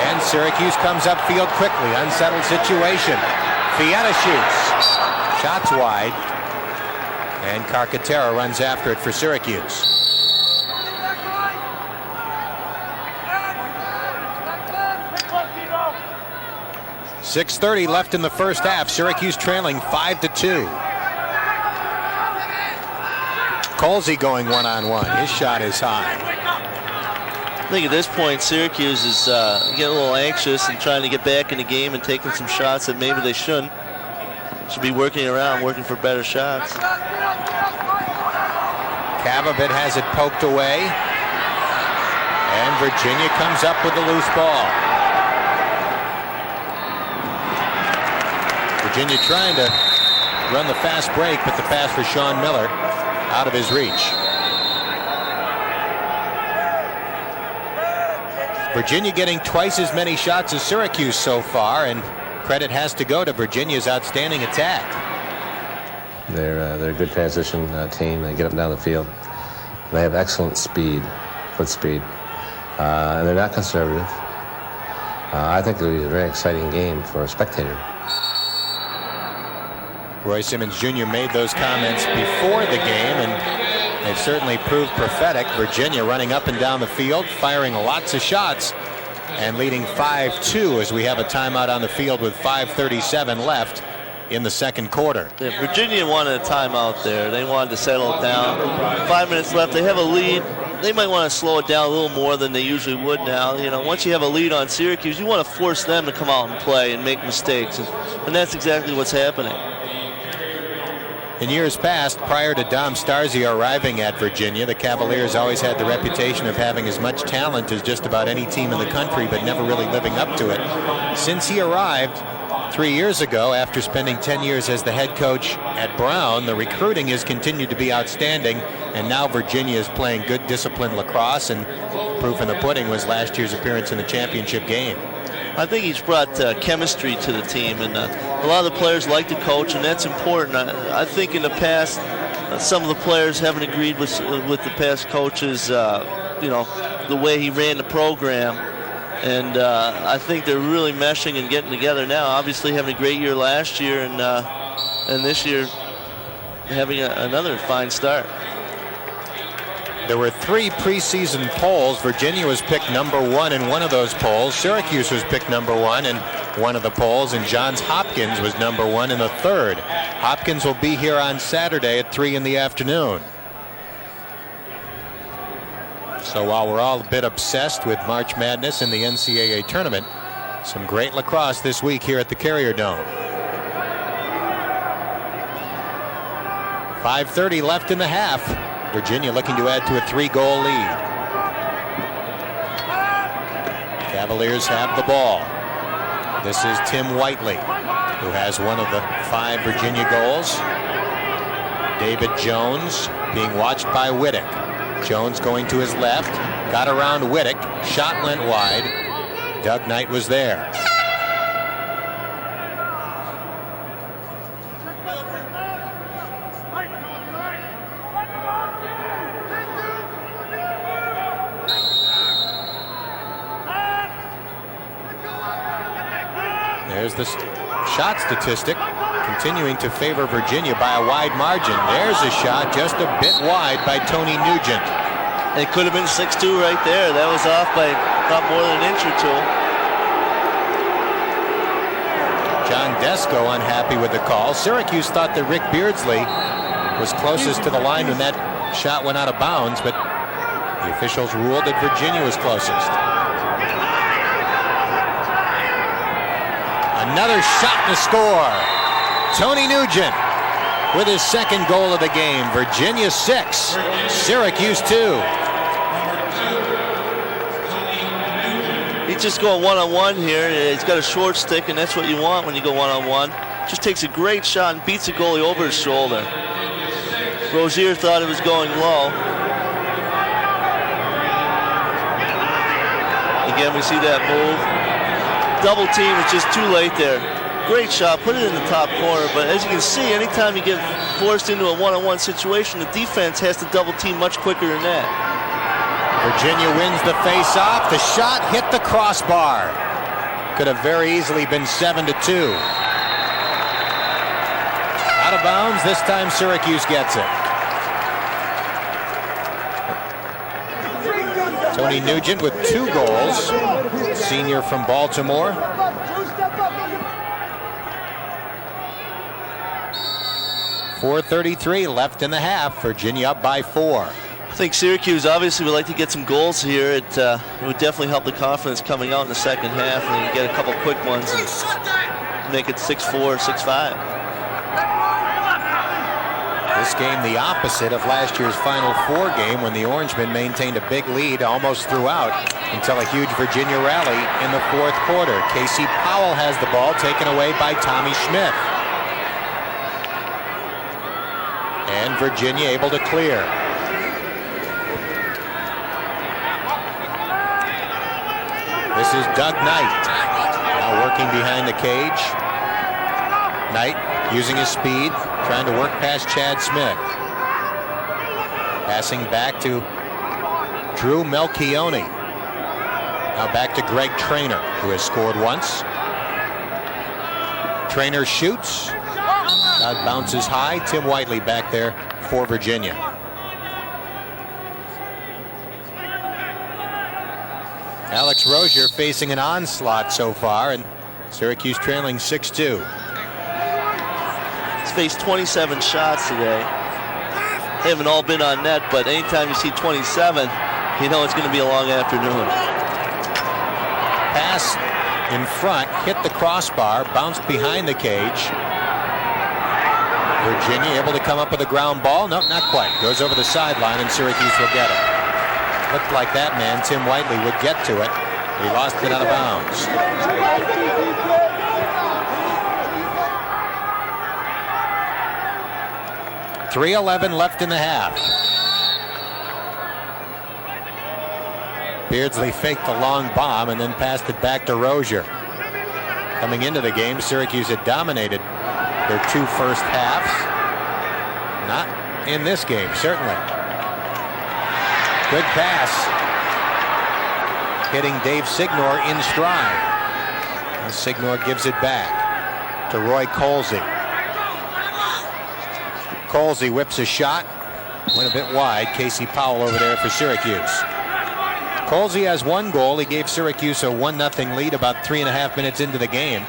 And Syracuse comes upfield quickly. Unsettled situation. Fietta shoots. Shots wide. And Carcaterra runs after it for Syracuse. 6:30 left in the first half. Syracuse trailing 5-2. Colsey going one-on-one. His shot is high. I think at this point Syracuse is getting a little anxious and trying to get back in the game and taking some shots that maybe they shouldn't. Should be working around, working for better shots. Kavabit has it poked away. And Virginia comes up with the loose ball. Virginia trying to run the fast break, but the pass for Sean Miller out of his reach. Virginia getting twice as many shots as Syracuse so far, and credit has to go to Virginia's outstanding attack. They're a good transition team. They get up and down the field. They have excellent speed, foot speed, and they're not conservative. I think it'll be a very exciting game for a spectator. Roy Simmons Jr. made those comments before the game, and they've certainly proved prophetic. Virginia running up and down the field, firing lots of shots, and leading 5-2 as we have a timeout on the field with 5:37 left in the second quarter. Yeah, Virginia wanted a timeout there. They wanted to settle it down. 5 minutes left. They have a lead. They might want to slow it down a little more than they usually would now. You know, once you have a lead on Syracuse, you want to force them to come out and play and make mistakes, and that's exactly what's happening. In years past, prior to Dom Starzio arriving at Virginia, the Cavaliers always had the reputation of having as much talent as just about any team in the country, but never really living up to it. Since he arrived 3 years ago, after spending 10 years as the head coach at Brown, the recruiting has continued to be outstanding, and now Virginia is playing good disciplined lacrosse, and proof in the pudding was last year's appearance in the championship game. I think he's brought chemistry to the team, and a lot of the players like the coach, and that's important. I think in the past, some of the players haven't agreed with the past coaches, the way he ran the program, and I think they're really meshing and getting together now. Obviously, having a great year last year, and this year having another fine start. There were 3 preseason polls. Virginia was picked number 1 in one of those polls. Syracuse was picked number 1 in one of the polls, and Johns Hopkins was number 1 in the third. Hopkins will be here on Saturday at 3 in the afternoon. So while we're all a bit obsessed with March Madness and the NCAA tournament, some great lacrosse this week here at the Carrier Dome. 5:30 left in the half. Virginia looking to add to a 3-goal lead. Cavaliers have the ball. This is Tim Whiteley, who has one of the 5 Virginia goals. David Jones being watched by Wittick. Jones going to his left, got around Wittick, shot went wide. Doug Knight was there. There's the shot statistic continuing to favor Virginia by a wide margin. There's a shot just a bit wide by Tony Nugent. It could have been 6-2 right there. That was off by not more than an inch or two. John Desko unhappy with the call. Syracuse thought that Rick Beardsley was closest to the line when that shot went out of bounds, but the officials ruled that Virginia was closest. Another shot to score. Tony Nugent with his second goal of the game. Virginia 6, Syracuse 2. He's just going one-on-one here. He's got a short stick, and that's what you want when you go one-on-one. Just takes a great shot and beats the goalie over his shoulder. Rozier thought it was going low. Again, we see that move. Double team is just too late there. Great shot, put it in the top corner, but as you can see, anytime you get forced into a one-on-one situation, the defense has to double team much quicker than that. Virginia wins the face-off. The shot hit the crossbar. Could have very easily been 7-2. Out of bounds. This time Syracuse gets it. Tony Nugent with 2 goals. Senior from Baltimore. .433 left in the half. Virginia up by 4. I think Syracuse obviously would like to get some goals here. It would definitely help the confidence coming out in the second half, and you get a couple quick ones and make it 6-4, 6-5. This game the opposite of last year's Final Four game when the Orangemen maintained a big lead almost throughout until a huge Virginia rally in the 4th quarter. Casey Powell has the ball taken away by Tommy Schmidt. And Virginia able to clear. This is Doug Knight, now working behind the cage. Knight using his speed, trying to work past Chad Smith. Passing back to Drew Melchione. Now back to Greg Traynor, who has scored once. Traynor shoots. That bounces high. Tim Whiteley back there for Virginia. Alex Rozier facing an onslaught so far, and Syracuse trailing 6-2. He's faced 27 shots today. They haven't all been on net, but anytime you see 27, you know it's going to be a long afternoon. Pass in front, hit the crossbar, bounced behind the cage. Virginia able to come up with a ground ball. Nope, not quite. Goes over the sideline, and Syracuse will get it. Looked like that man, Tim Whiteley, would get to it. He lost it out of bounds. .311 left in the half. Beardsley faked the long bomb and then passed it back to Rozier. Coming into the game, Syracuse had dominated their 2 first halves. Not in this game, certainly. Good pass. Hitting Dave Signor in stride. And Signor gives it back to Roy Colsey. Colsey whips a shot. Went a bit wide. Casey Powell over there for Syracuse. Colsey has 1 goal. He gave Syracuse a 1-0 lead about 3.5 minutes into the game.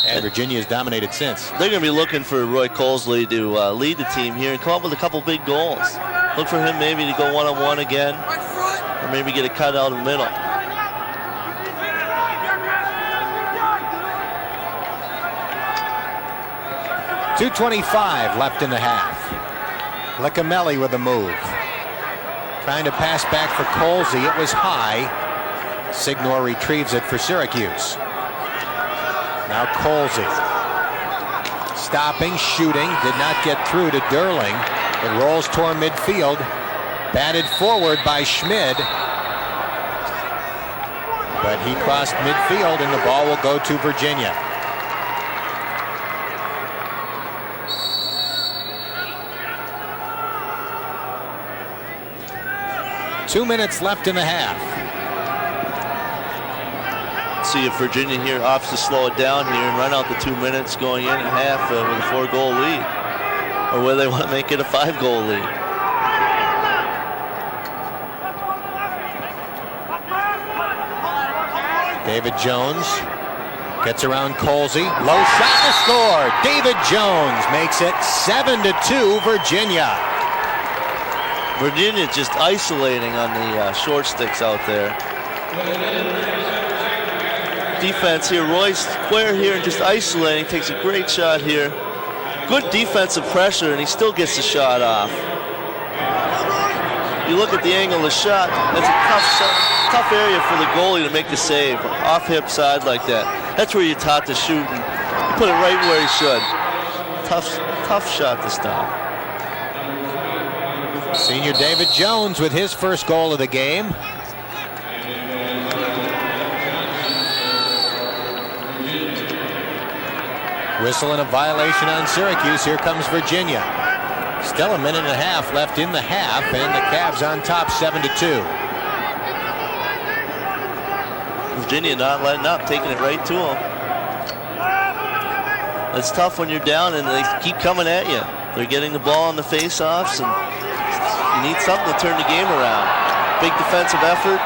And Virginia has dominated since. They're going to be looking for Roy Colsley to lead the team here and come up with a couple big goals. Look for him maybe to go one-on-one again, or maybe get a cut out in the middle. .225 left in the half. Licamelli with a move. Trying to pass back for Colsey. It was high. Signor retrieves it for Syracuse. Now Colsey. Stopping, shooting, did not get through to Durling. It rolls toward midfield. Batted forward by Schmid. But he crossed midfield and the ball will go to Virginia. .2 minutes left in the half. see if Virginia here opts to slow it down here and run out the 2 minutes going in at half with a 4-goal lead, or whether they want to make it a 5-goal lead. David Jones gets around Colsey. Low shot to score. David Jones makes it 7-2 Virginia. Virginia just isolating on the short sticks out there. Defense here, Roy's square here and just isolating, takes a great shot here. Good defensive pressure and he still gets the shot off. You look at the angle of the shot, that's a tough area for the goalie to make the save. Off hip side like that. That's where you're taught to shoot and put it right where he should. Tough shot to stop. Senior David Jones with his first goal of the game. Whistle and a violation on Syracuse. Here comes Virginia. Still a minute and a half left in the half, and the Cavs on top 7-2. Virginia not letting up, taking it right to them. It's tough when you're down and they keep coming at you. They're getting the ball on the face-offs, and you need something to turn the game around. Big defensive effort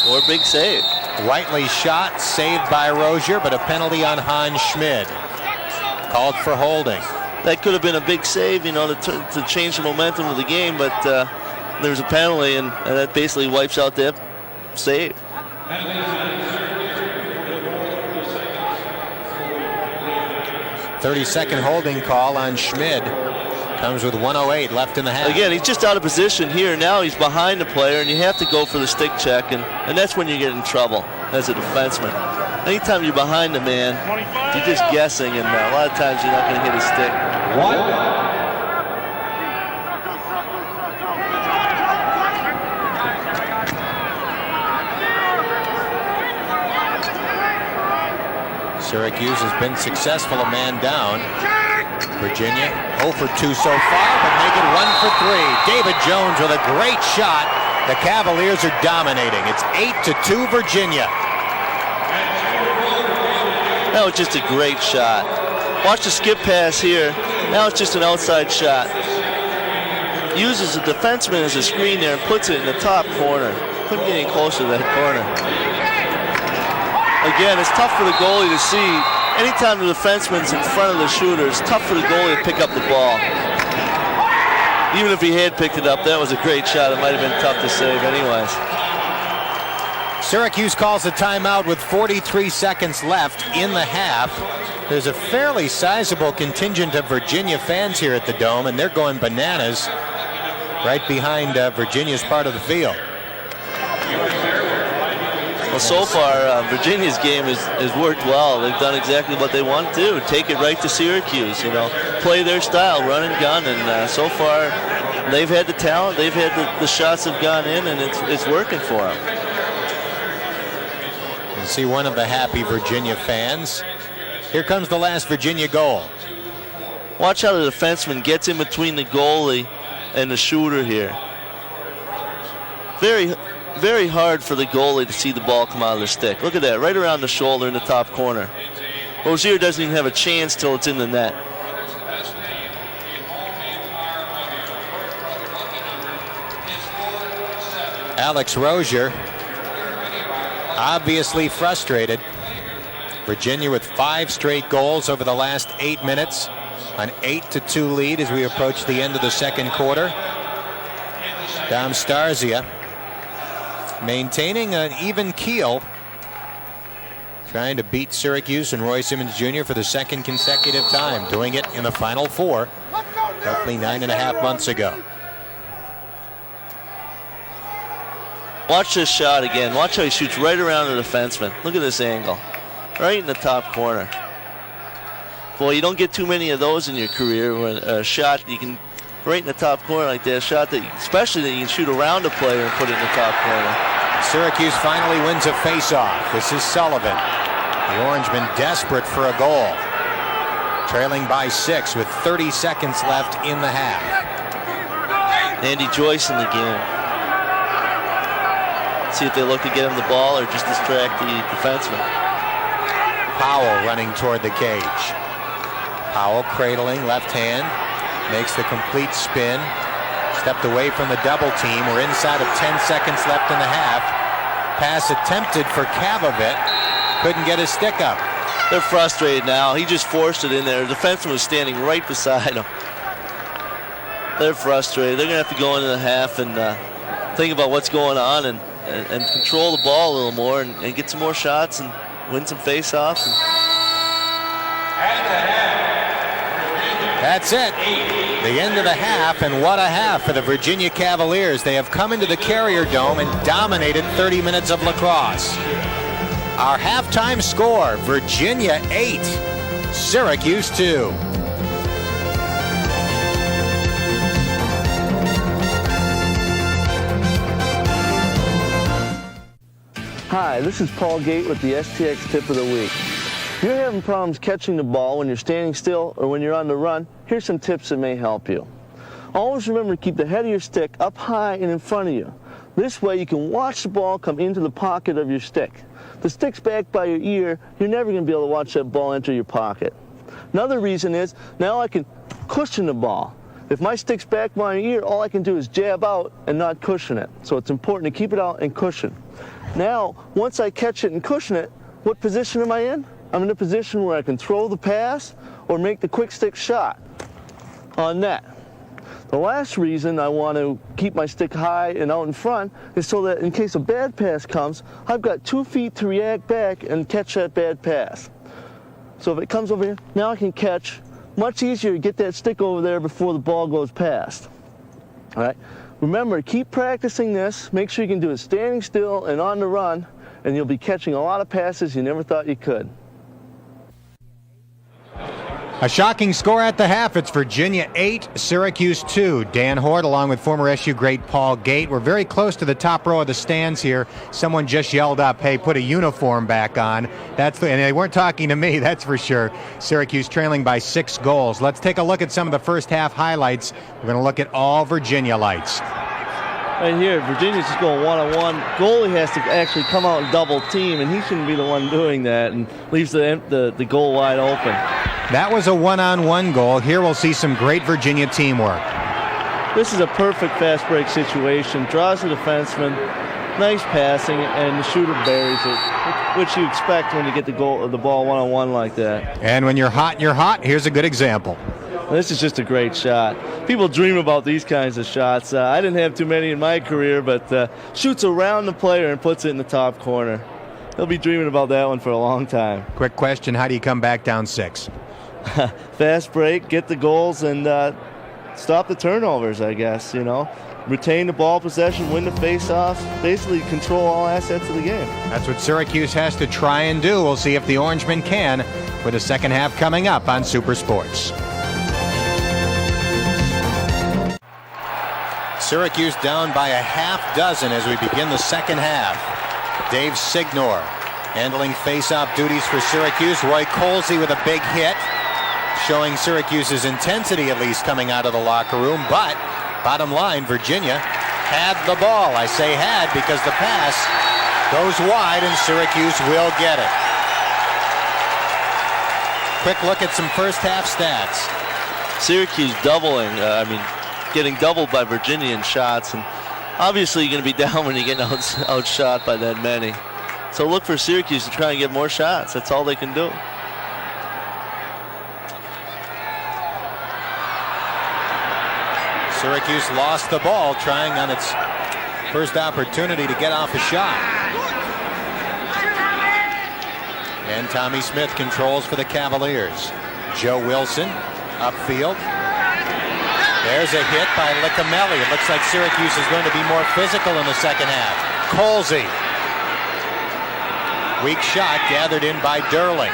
or big save. Whiteley's shot saved by Rozier, but a penalty on Hans Schmid. Called for holding. That could have been a big save, you know, to change the momentum of the game, but there's a penalty, and that basically wipes out the save. "30-second holding call on Schmid. Comes with 1:08 left in the half. Again, he's just out of position here. Now he's behind the player, and you have to go for the stick check, and that's when you get in trouble as a defenseman. Anytime you're behind the man, you're just guessing, and a lot of times you're not going to hit a stick. Syracuse has been successful, a man down. Virginia 0 for 2 so far, but make it 1 for 3. David Jones with a great shot. The Cavaliers are dominating. It's 8-2 Virginia. That was just a great shot. Watch the skip pass here. Now it's just an outside shot. Uses a defenseman as a screen there and puts it in the top corner. Couldn't get any closer to that corner. Again, it's tough for the goalie to see. Anytime the defenseman's in front of the shooter, it's tough for the goalie to pick up the ball. Even if he had picked it up, that was a great shot. It might have been tough to save anyways. Syracuse calls a timeout with 43 seconds left in the half. There's a fairly sizable contingent of Virginia fans here at the Dome, and they're going bananas right behind Virginia's part of the field. Well, so far, Virginia's game has worked well. They've done exactly what they want to do. Take it right to Syracuse, you know, play their style, run and gun, and so far they've had the talent, they've had the shots have gone in, and it's working for them. You see one of the happy Virginia fans. Here comes the last Virginia goal. Watch how the defenseman gets in between the goalie and the shooter here. Very, very hard for the goalie to see the ball come out of the stick. Look at that, right around the shoulder in the top corner. Rozier doesn't even have a chance till it's in the net. Alex Rozier, obviously frustrated. Virginia with 5 straight goals over the last 8 minutes. An 8-2 lead as we approach the end of the second quarter. Dom Starzia maintaining an even keel, trying to beat Syracuse and Roy Simmons Jr. for the second consecutive time, doing it in the Final Four roughly 9.5 months ago. Watch this shot again. Watch how he shoots right around the defenseman. Look at this angle. Right in the top corner. Boy, you don't get too many of those in your career. When a shot you can, right in the top corner like that, a shot that, especially that you can shoot around a player and put it in the top corner. Syracuse finally wins a face-off. This is Sullivan. The Orangemen desperate for a goal. Trailing by 6 with 30 seconds left in the half. Andy Joyce in the game. See if they look to get him the ball or just distract the defenseman. Powell running toward the cage. Powell cradling left hand, makes the complete spin. Stepped away from the double team. We're inside of 10 seconds left in the half. Pass attempted for Kavovit. Couldn't get his stick up. They're frustrated now. He just forced it in there. The defenseman was standing right beside him. They're frustrated. They're going to have to go into the half and think about what's going on and control the ball a little more and get some more shots and win some face-offs. That's it. The end of the half, and what a half for the Virginia Cavaliers. They have come into the Carrier Dome and dominated 30 minutes of lacrosse. Our halftime score, Virginia 8, Syracuse 2. Hi, this is Paul Gate with the STX Tip of the Week. If you're having problems catching the ball when you're standing still or when you're on the run, here's some tips that may help you. Always remember to keep the head of your stick up high and in front of you. This way you can watch the ball come into the pocket of your stick. If the stick's back by your ear, you're never going to be able to watch that ball enter your pocket. Another reason is, now I can cushion the ball. If my stick's back by my ear, all I can do is jab out and not cushion it. So it's important to keep it out and cushion. Now, once I catch it and cushion it, what position am I in? I'm in a position where I can throw the pass or make the quick stick shot on net. The last reason I want to keep my stick high and out in front is so that in case a bad pass comes, I've got 2 feet to react back and catch that bad pass. So if it comes over here, now I can catch. Much easier to get that stick over there before the ball goes past. All right. Remember, keep practicing this. Make sure you can do it standing still and on the run, and you'll be catching a lot of passes you never thought you could. A shocking score at the half. It's Virginia 8, Syracuse 2. Dan Hort along with former SU great Paul Gate. We're very close to the top row of the stands here. Someone just yelled up, hey, put a uniform back on. And they weren't talking to me, that's for sure. Syracuse trailing by 6 goals. Let's take a look at some of the first half highlights. We're going to look at all Virginia lights. Right here, Virginia's just going one-on-one. Goalie has to actually come out and double team, and he shouldn't be the one doing that, and leaves the goal wide open. That was a one-on-one goal. Here we'll see some great Virginia teamwork. This is a perfect fast break situation. Draws the defenseman, nice passing, and the shooter buries it, which you expect when you get the ball one-on-one like that. And when you're hot, here's a good example. This is just a great shot. People dream about these kinds of shots. I didn't have too many in my career, but shoots around the player and puts it in the top corner. He'll be dreaming about that one for a long time. Quick question, how do you come back down 6? Fast break, get the goals, and stop the turnovers, I guess, you know. Retain the ball possession, win the face-offs, basically control all assets of the game. That's what Syracuse has to try and do. We'll see if the Orangemen can with the second half coming up on Super Sports. Syracuse down by a half dozen as we begin the second half. Dave Signor handling face-off duties for Syracuse. Roy Colsey with a big hit, showing Syracuse's intensity at least coming out of the locker room. But bottom line, Virginia had the ball. I say had because the pass goes wide and Syracuse will get it. Quick look at some first half stats. Syracuse doubling, getting doubled by Virginia in shots, and obviously you're going to be down when you get outshot by that many. So look for Syracuse to try and get more shots. That's all they can do. Syracuse lost the ball trying on its first opportunity to get off a shot. And Tommy Smith controls for the Cavaliers. Joe Wilson upfield. There's a hit by Licamelli. It looks like Syracuse is going to be more physical in the second half. Colsey. Weak shot gathered in by Durling.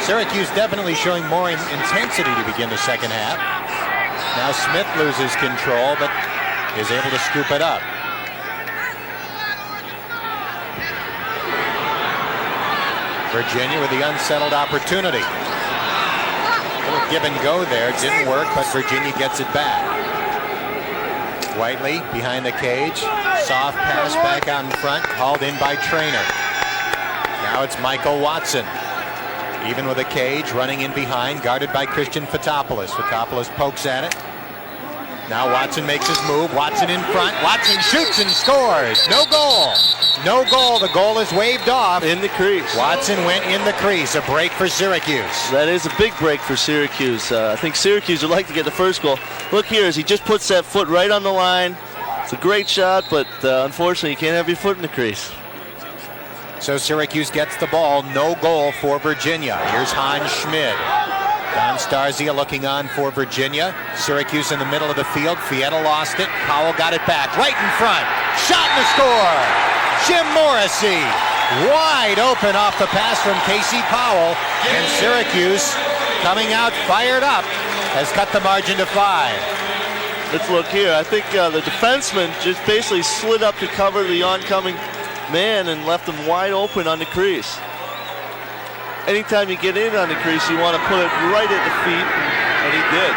Syracuse definitely showing more intensity to begin the second half. Now Smith loses control, but is able to scoop it up. Virginia with the unsettled opportunity. Little give and go there, didn't work, but Virginia gets it back. Whiteley behind the cage, soft pass back out in front, hauled in by Traynor. Now it's Michael Watson. Even with a cage, running in behind, guarded by Christian Fotopoulos. Fotopoulos pokes at it. Now Watson makes his move. Watson in front. Watson shoots and scores. No goal. No goal. The goal is waved off. In the crease. Watson went in the crease. A break for Syracuse. That is a big break for Syracuse. I think Syracuse would like to get the first goal. Look here as he just puts that foot right on the line. It's a great shot, but unfortunately you can't have your foot in the crease. So Syracuse gets the ball. No goal for Virginia. Here's Hans Schmid. Don Starzia looking on for Virginia. Syracuse in the middle of the field. Fietta lost it. Powell got it back. Right in front. Shot and a score. Jim Morrissey. Wide open off the pass from Casey Powell. And Syracuse, coming out fired up, has cut the margin to 5. Let's look here. I think the defenseman just basically slid up to cover the oncoming man and left him wide open on the crease. Anytime you get in on the crease, you want to put it right at the feet, and he did.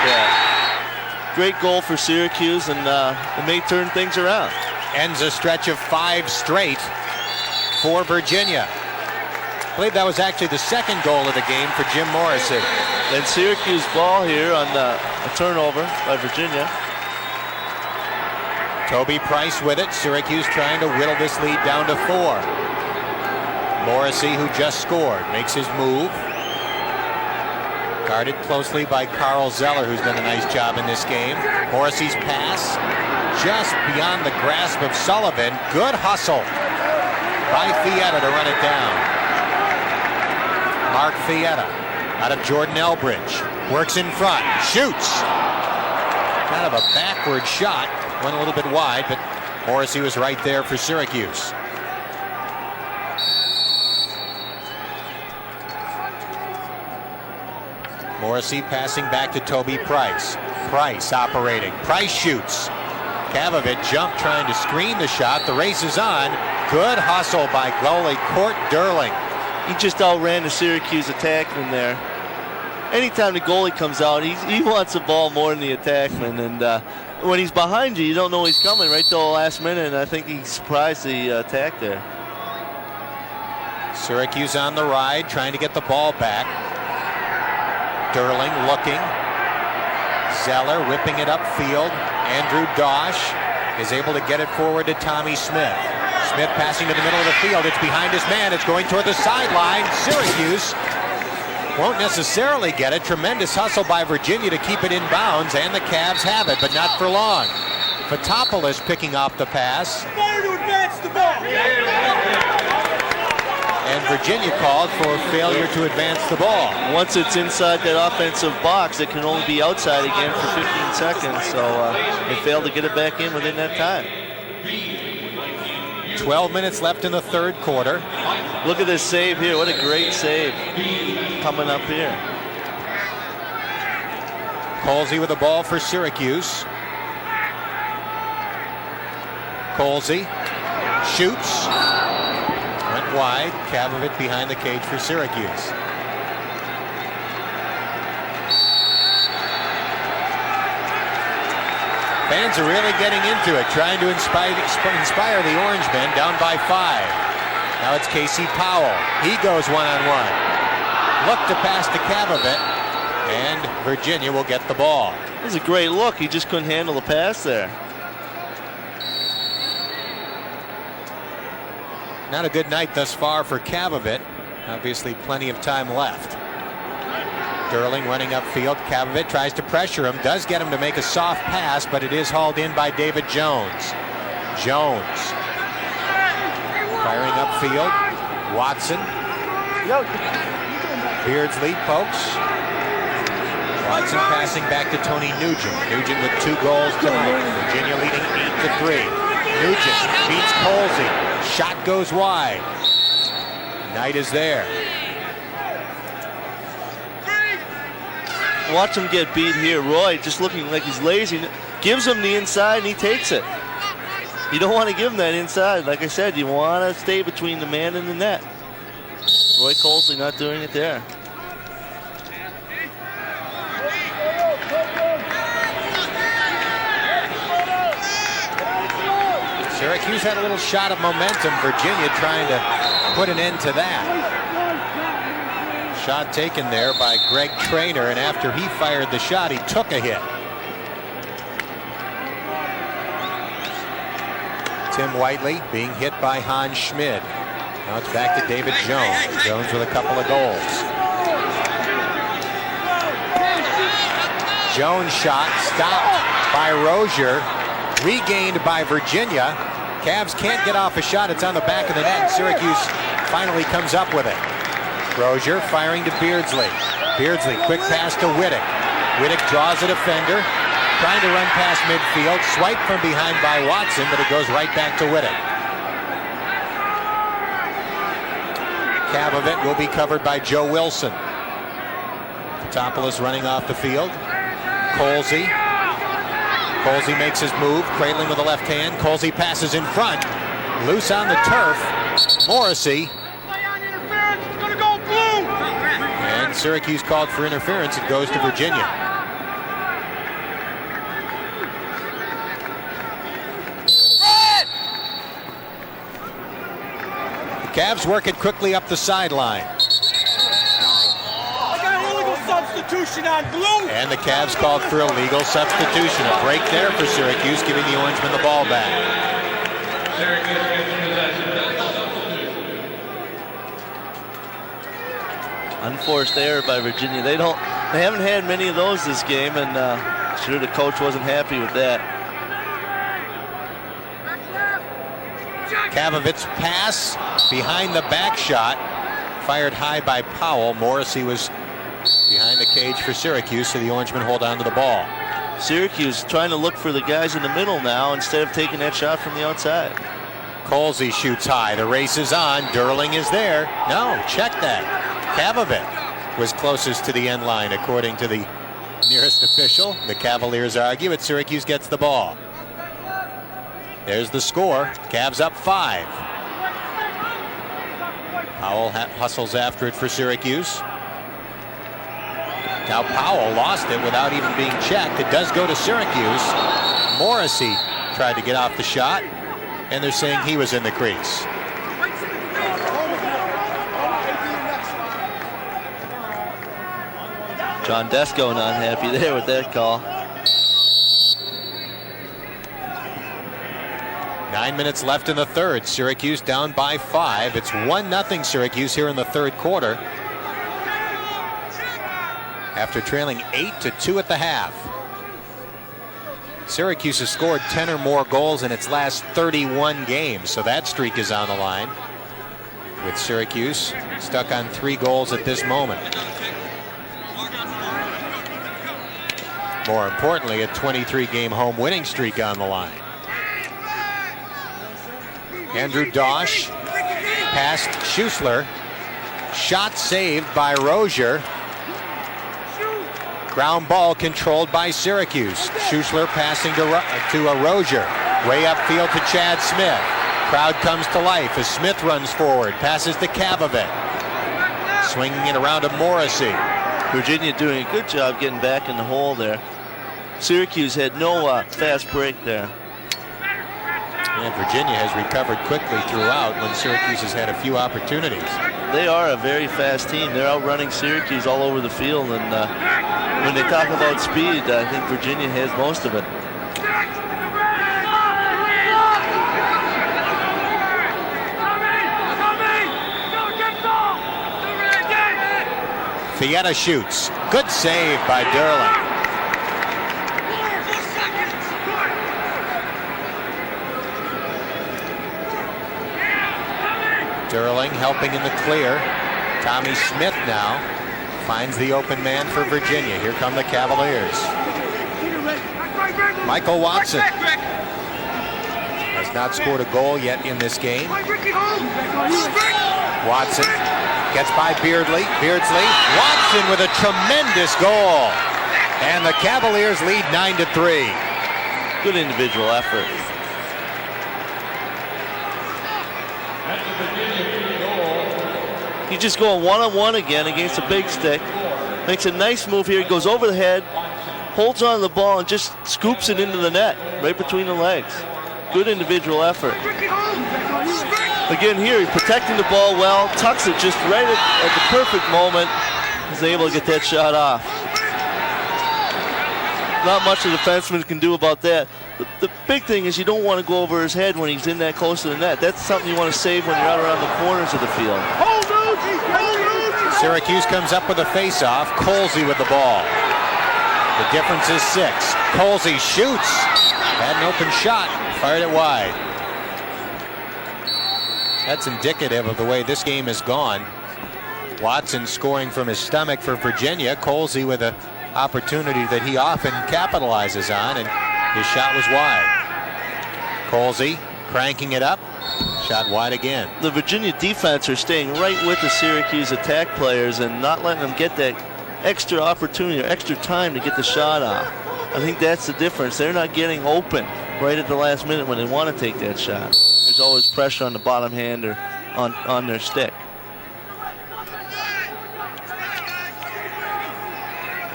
Yeah. Great goal for Syracuse, and it may turn things around. Ends a stretch of 5 straight for Virginia. I believe that was actually the second goal of the game for Jim Morrissey. Then Syracuse ball here on a turnover by Virginia. Toby Price with it. Syracuse trying to whittle this lead down to 4. Morrissey, who just scored, makes his move. Guarded closely by Carl Zeller, who's done a nice job in this game. Morrissey's pass just beyond the grasp of Sullivan. Good hustle by Fietta to run it down. Mark Fietta out of Jordan Elbridge. Works in front. Shoots. Kind of a backward shot. Went a little bit wide, but Morrissey was right there for Syracuse. Morrissey passing back to Toby Price. Price operating. Price shoots. Kavovit jumped trying to screen the shot. The race is on. Good hustle by goalie Court Durling. He just outran the Syracuse attackman there. Anytime the goalie comes out, he wants the ball more than the attackman. And when he's behind you, you don't know he's coming right till the last minute. And I think he surprised the attack there. Syracuse on the ride, trying to get the ball back. Durling looking. Zeller whipping it upfield. Andrew Dosh is able to get it forward to Tommy Smith. Smith passing to the middle of the field. It's behind his man. It's going toward the sideline. Syracuse won't necessarily get it. Tremendous hustle by Virginia to keep it in bounds, and the Cavs have it, but not for long. Fotopoulos picking off the pass. Fire to advance the ball. And Virginia called for failure to advance the ball. Once it's inside that offensive box, it can only be outside again for 15 seconds. So they failed to get it back in within that time. 12 minutes left in the third quarter. Look at this save here. What a great save coming up here. Colsey with the ball for Syracuse. Colsey shoots. Went wide. Kavovit behind the cage for Syracuse. Fans are really getting into it, trying to inspire the Orangemen, down by 5. Now it's Casey Powell. He goes one-on-one. Look to pass to Kavovit, and Virginia will get the ball. It was a great look. He just couldn't handle the pass there. Not a good night thus far for Kavovit. Obviously plenty of time left. Durling running upfield. Kavovit tries to pressure him. Does get him to make a soft pass, but it is hauled in by David Jones. Jones firing upfield. Watson. Beardsley pokes. Watson passing back to Tony Nugent. Nugent with 2 goals tonight. Virginia leading 8-3. Nugent beats Colsey. Shot goes wide. Knight is there. Watch him get beat here. Roy just looking like he's lazy. Gives him the inside and he takes it. You don't want to give him that inside. Like I said, you want to stay between the man and the net. Roy Colsey not doing it there. Syracuse had a little shot of momentum. Virginia trying to put an end to that. Shot taken there by Greg Traynor, and after he fired the shot, he took a hit. Tim Whiteley being hit by Hans Schmid. Now it's back to David Jones. Jones with a couple of goals. Jones shot stopped by Rozier, regained by Virginia. Cavs can't get off a shot. It's on the back of the net. Syracuse finally comes up with it. Rozier firing to Beardsley. Beardsley, quick pass to Wittick. Wittick draws a defender, trying to run past midfield. Swiped from behind by Watson, but it goes right back to Wittick. Cab of it will be covered by Joe Wilson. Topoulos running off the field. Colsey. Colsey makes his move, cradling with the left hand. Colsey passes in front. Loose on the turf. Morrissey. And Syracuse called for interference. It goes to Virginia. The Cavs work it quickly up the sideline. Substitution on blue. And the Cavs called for a legal substitution. A break there for Syracuse, giving the Orangemen the ball back. Unforced error by Virginia. They haven't had many of those this game, and sure the coach wasn't happy with that. Kavovic's pass behind the back shot, fired high by Powell. Morrissey was behind the cage for Syracuse, so the Orangemen hold on to the ball. Syracuse trying to look for the guys in the middle now instead of taking that shot from the outside. Colsey shoots high. The race is on. Durling is there. No, check that. Kavovic was closest to the end line, according to the nearest official. The Cavaliers argue, but Syracuse gets the ball. There's the score. Cavs up 5. Powell hustles after it for Syracuse. Now Powell lost it without even being checked. It does go to Syracuse. Morrissey tried to get off the shot, and they're saying he was in the crease. John Desko not happy there with that call. 9 minutes left in the third. Syracuse down by 5. It's 1-0 Syracuse here in the third quarter, after trailing 8-2 at the half. Syracuse has scored 10 or more goals in its last 31 games, so that streak is on the line, with Syracuse stuck on 3 goals at this moment. More importantly, a 23-game home winning streak on the line. Andrew Dosh past Schussler. Shot saved by Rozier. Ground ball controlled by Syracuse. Schussler passing to Rozier. Way upfield to Chad Smith. Crowd comes to life as Smith runs forward. Passes to Kavovic. Swinging it around to Morrissey. Virginia doing a good job getting back in the hole there. Syracuse had no fast break there. And Virginia has recovered quickly throughout when Syracuse has had a few opportunities. They are a very fast team. They're outrunning Syracuse all over the field, and when they talk about speed, I think Virginia has most of it. Fietta shoots. Good save by Durling. Durling helping in the clear. Tommy Smith now finds the open man for Virginia. Here come the Cavaliers. Michael Watson has not scored a goal yet in this game. Watson gets by Beardsley. Watson with a tremendous goal. And the Cavaliers lead 9-3. Good individual effort. He's just going one-on-one again against a big stick. Makes a nice move here. He goes over the head, holds on to the ball, and just scoops it into the net, right between the legs. Good individual effort. Again here, he's protecting the ball well, tucks it just right at the perfect moment. He's able to get that shot off. Not much the defenseman can do about that. The big thing is you don't want to go over his head when he's in that close to the net. That's something you want to save when you're out around the corners of the field. Syracuse comes up with a face-off. Colsey with the ball. The difference is 6. Colsey shoots. Had an open shot. Fired it wide. That's indicative of the way this game has gone. Watson scoring from his stomach for Virginia. Colsey with an opportunity that he often capitalizes on, and his shot was wide. Colsey cranking it up. Shot wide again. The Virginia defense are staying right with the Syracuse attack players and not letting them get that extra opportunity or extra time to get the shot off. I think that's the difference. They're not getting open right at the last minute when they want to take that shot. There's always pressure on the bottom hand or on their stick.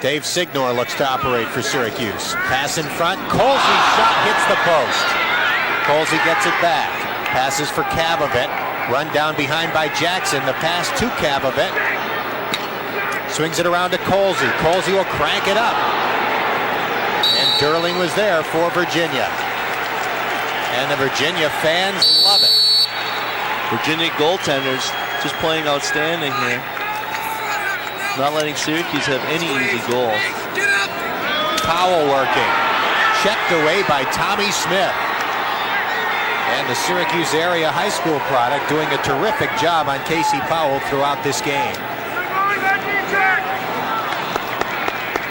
Dave Signor looks to operate for Syracuse. Pass in front. Colsey's shot hits the post. Colsey gets it back. Passes for Cavavit. Run down behind by Jackson. The pass to Cavavit. Swings it around to Colsey. Colsey will crank it up. And Durling was there for Virginia. And the Virginia fans love it. Virginia goaltenders just playing outstanding here. Not letting Syracuse have any easy goals. Powell working. Checked away by Tommy Smith. And the Syracuse area high school product doing a terrific job on Casey Powell throughout this game.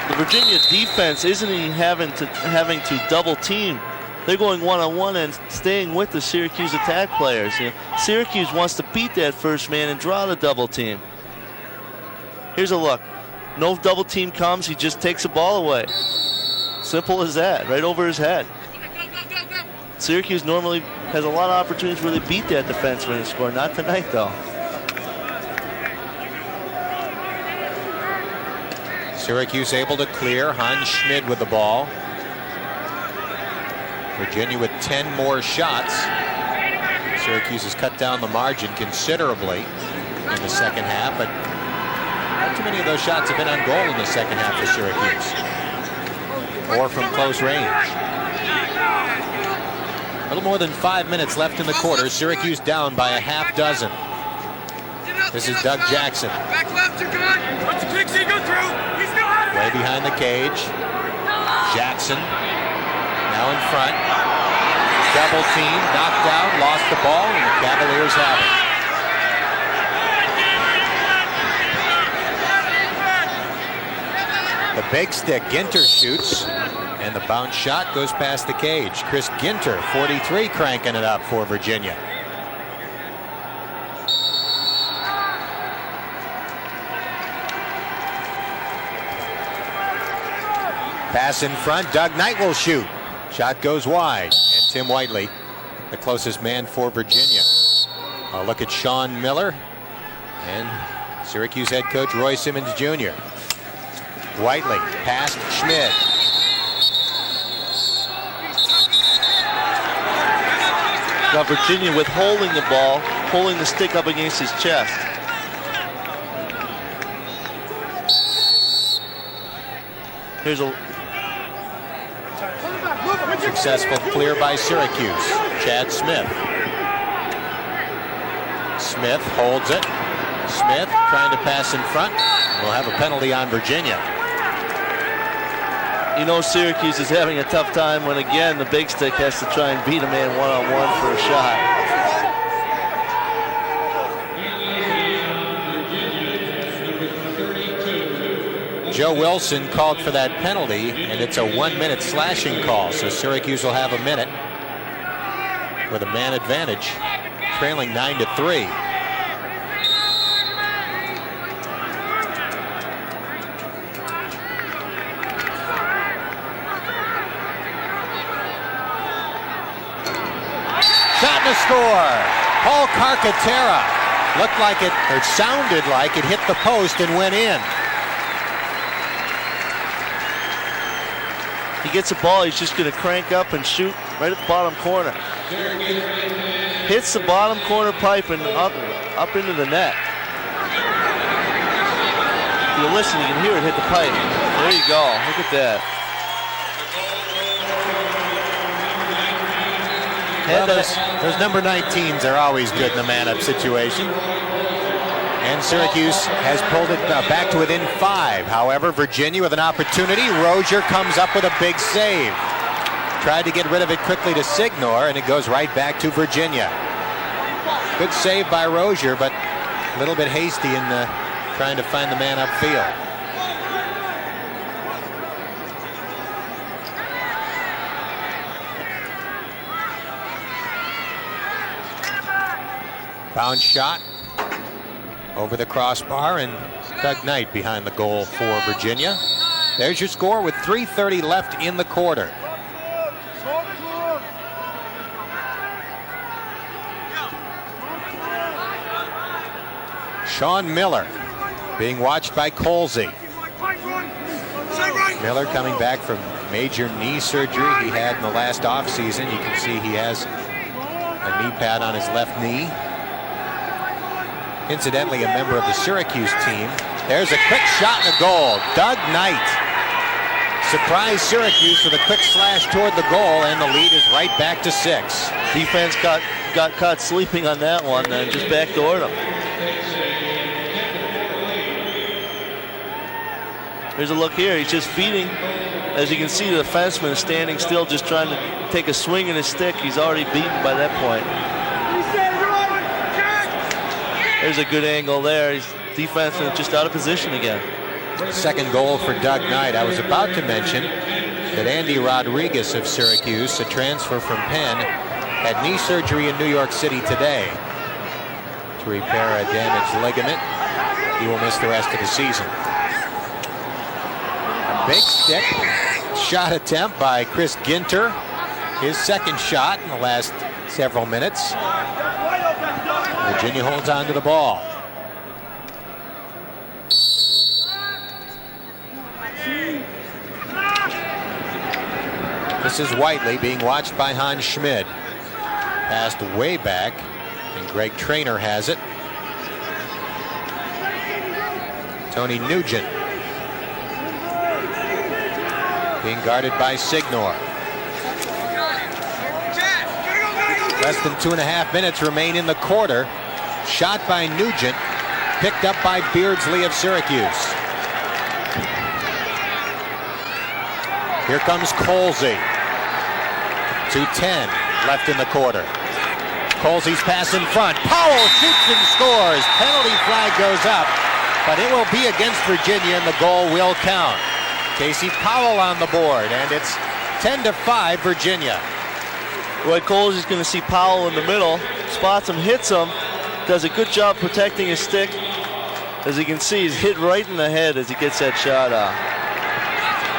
The Virginia defense isn't even having to double team. They're going one-on-one and staying with the Syracuse attack players. You know, Syracuse wants to beat that first man and draw the double team. Here's a look. No double team comes, he just takes the ball away. Simple as that, right over his head. Syracuse normally has a lot of opportunities where they beat that defenseman and score. Not tonight, though. Syracuse able to clear. Hans Schmid with the ball. Virginia with 10 more shots. Syracuse has cut down the margin considerably in the second half, but not too many of those shots have been on goal in the second half for Syracuse. Or from close range. A little more than 5 minutes left in the quarter. Syracuse down by a half dozen. This is Doug Jackson. Back left, you're good. Watch the kick, see, go through. He's got it. Way behind the cage. Jackson now in front. Double team, knocked out, lost the ball, and the Cavaliers have it. The big stick, Ginter shoots, and the bounce shot goes past the cage. Chris Ginter, 43, cranking it up for Virginia. Pass in front, Doug Knight will shoot. Shot goes wide, and Tim Whiteley, the closest man for Virginia. A look at Sean Miller and Syracuse head coach Roy Simmons Jr. Whiteley, past Schmid. Now Virginia withholding the ball, pulling the stick up against his chest. Here's a successful clear by Syracuse. Chad Smith. Smith holds it. Smith trying to pass in front. We'll have a penalty on Virginia. You know Syracuse is having a tough time when again the big stick has to try and beat a man one-on-one for a shot. Joe Wilson called for that penalty, and it's a 1-minute slashing call, so Syracuse will have a minute with a man advantage, trailing 9-3. Shot and a score. Paul Carcaterra looked like it, or sounded like it hit the post and went in. He gets the ball, he's just going to crank up and shoot right at the bottom corner. hits the bottom corner pipe and up into the net. If you listen, you can hear it hit the pipe. There you go. Look at that. Well, those number 19s are always good in the man-up situation. And Syracuse has pulled it back to within 5. However, Virginia with an opportunity. Rozier comes up with a big save. Tried to get rid of it quickly to Signor, and it goes right back to Virginia. Good save by Rozier, but a little bit hasty in trying to find the man upfield. Bounce shot over the crossbar, and Doug Knight behind the goal for Virginia. There's your score with 3:30 left in the quarter. Sean Miller being watched by Colsey. Miller coming back from major knee surgery he had in the last offseason. You can see he has a knee pad on his left knee. Incidentally, a member of the Syracuse team. There's a quick shot and a goal. Doug Knight surprised Syracuse with a quick slash toward the goal, and the lead is right back to 6. Defense got caught sleeping on that one and just backdoored him. Here's a look here. He's just feeding. As you can see, the defenseman is standing still, just trying to take a swing in his stick. He's already beaten by that point. There's a good angle there. His defenseman just out of position again. Second goal for Doug Knight. I was about to mention that Andy Rodriguez of Syracuse, a transfer from Penn, had knee surgery in New York City today to repair a damaged ligament. He will miss the rest of the season. A big stick shot attempt by Chris Ginter. His second shot in the last several minutes. Virginia holds on to the ball. This is Whiteley being watched by Hans Schmid. Passed way back, and Greg Traynor has it. Tony Nugent being guarded by Signor. Less than 2.5 minutes remain in the quarter. Shot by Nugent, picked up by Beardsley of Syracuse. Here comes Colsey. 2:10 left in the quarter. Colsey's pass in front. Powell shoots and scores. Penalty flag goes up, but it will be against Virginia, and the goal will count. Casey Powell on the board, and it's 10-5 Virginia. Roy Colsey's going to see Powell in the middle, spots him, hits him, does a good job protecting his stick. As you can see, he's hit right in the head as he gets that shot off.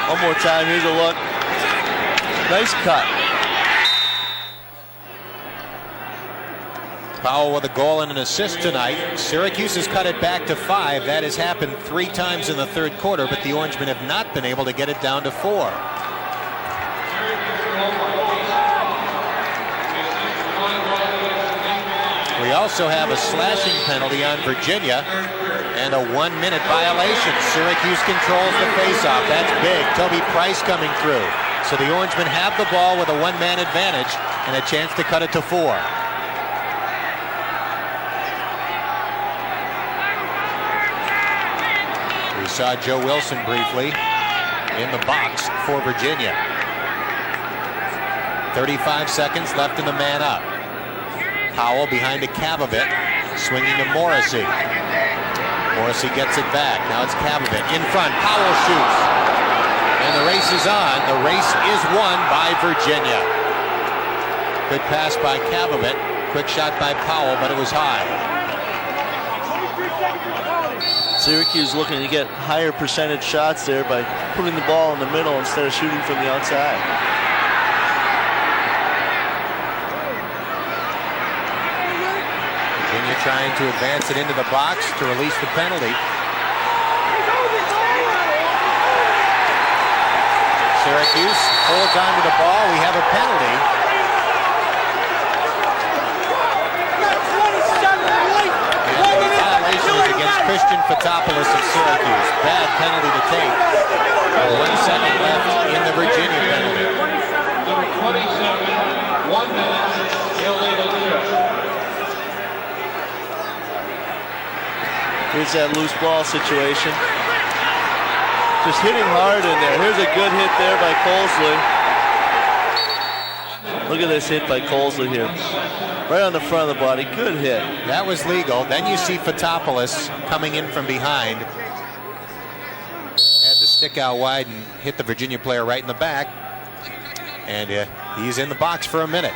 One more time, here's a look. Nice cut. Powell with a goal and an assist tonight. Syracuse has cut it back to 5. That has happened 3 times in the third quarter, but the Orangemen have not been able to get it down to 4. We also have a slashing penalty on Virginia and a 1-minute violation. Syracuse controls the faceoff. That's big. Toby Price coming through. So the Orangemen have the ball with a 1-man advantage and a chance to cut it to 4. We saw Joe Wilson briefly in the box for Virginia. 35 seconds left in the man up. Powell behind to Kavovit, swinging to Morrissey. Morrissey gets it back. Now it's Kavovit in front. Powell shoots. And the race is on. The race is won by Virginia. Good pass by Kavovit. Quick shot by Powell, but it was high. Syracuse looking to get higher percentage shots there by putting the ball in the middle instead of shooting from the outside. Virginia trying to advance it into the box to release the penalty. Syracuse holds on to the ball. We have a penalty. Christian Fotopoulos of Syracuse. Bad penalty to take. 1 second left in the Virginia penalty. Number 27, 1 minute, illegal leader. Here's that loose ball situation. Just hitting hard in there. Here's a good hit there by Colsley. Look at this hit by Colsley here. Right on the front of the body. Good hit. That was legal. Then you see Fotopoulos coming in from behind. Had the stick out wide and hit the Virginia player right in the back. And he's in the box for a minute.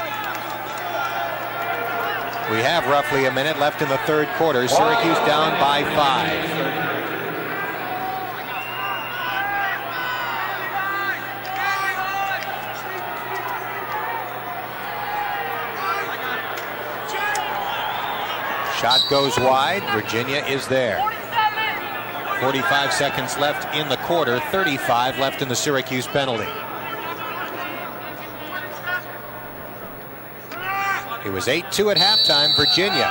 We have roughly a minute left in the third quarter. Syracuse down by 5. Shot goes wide. Virginia is there. 45 seconds left in the quarter. 35 left in the Syracuse penalty. It was 8-2 at halftime, Virginia.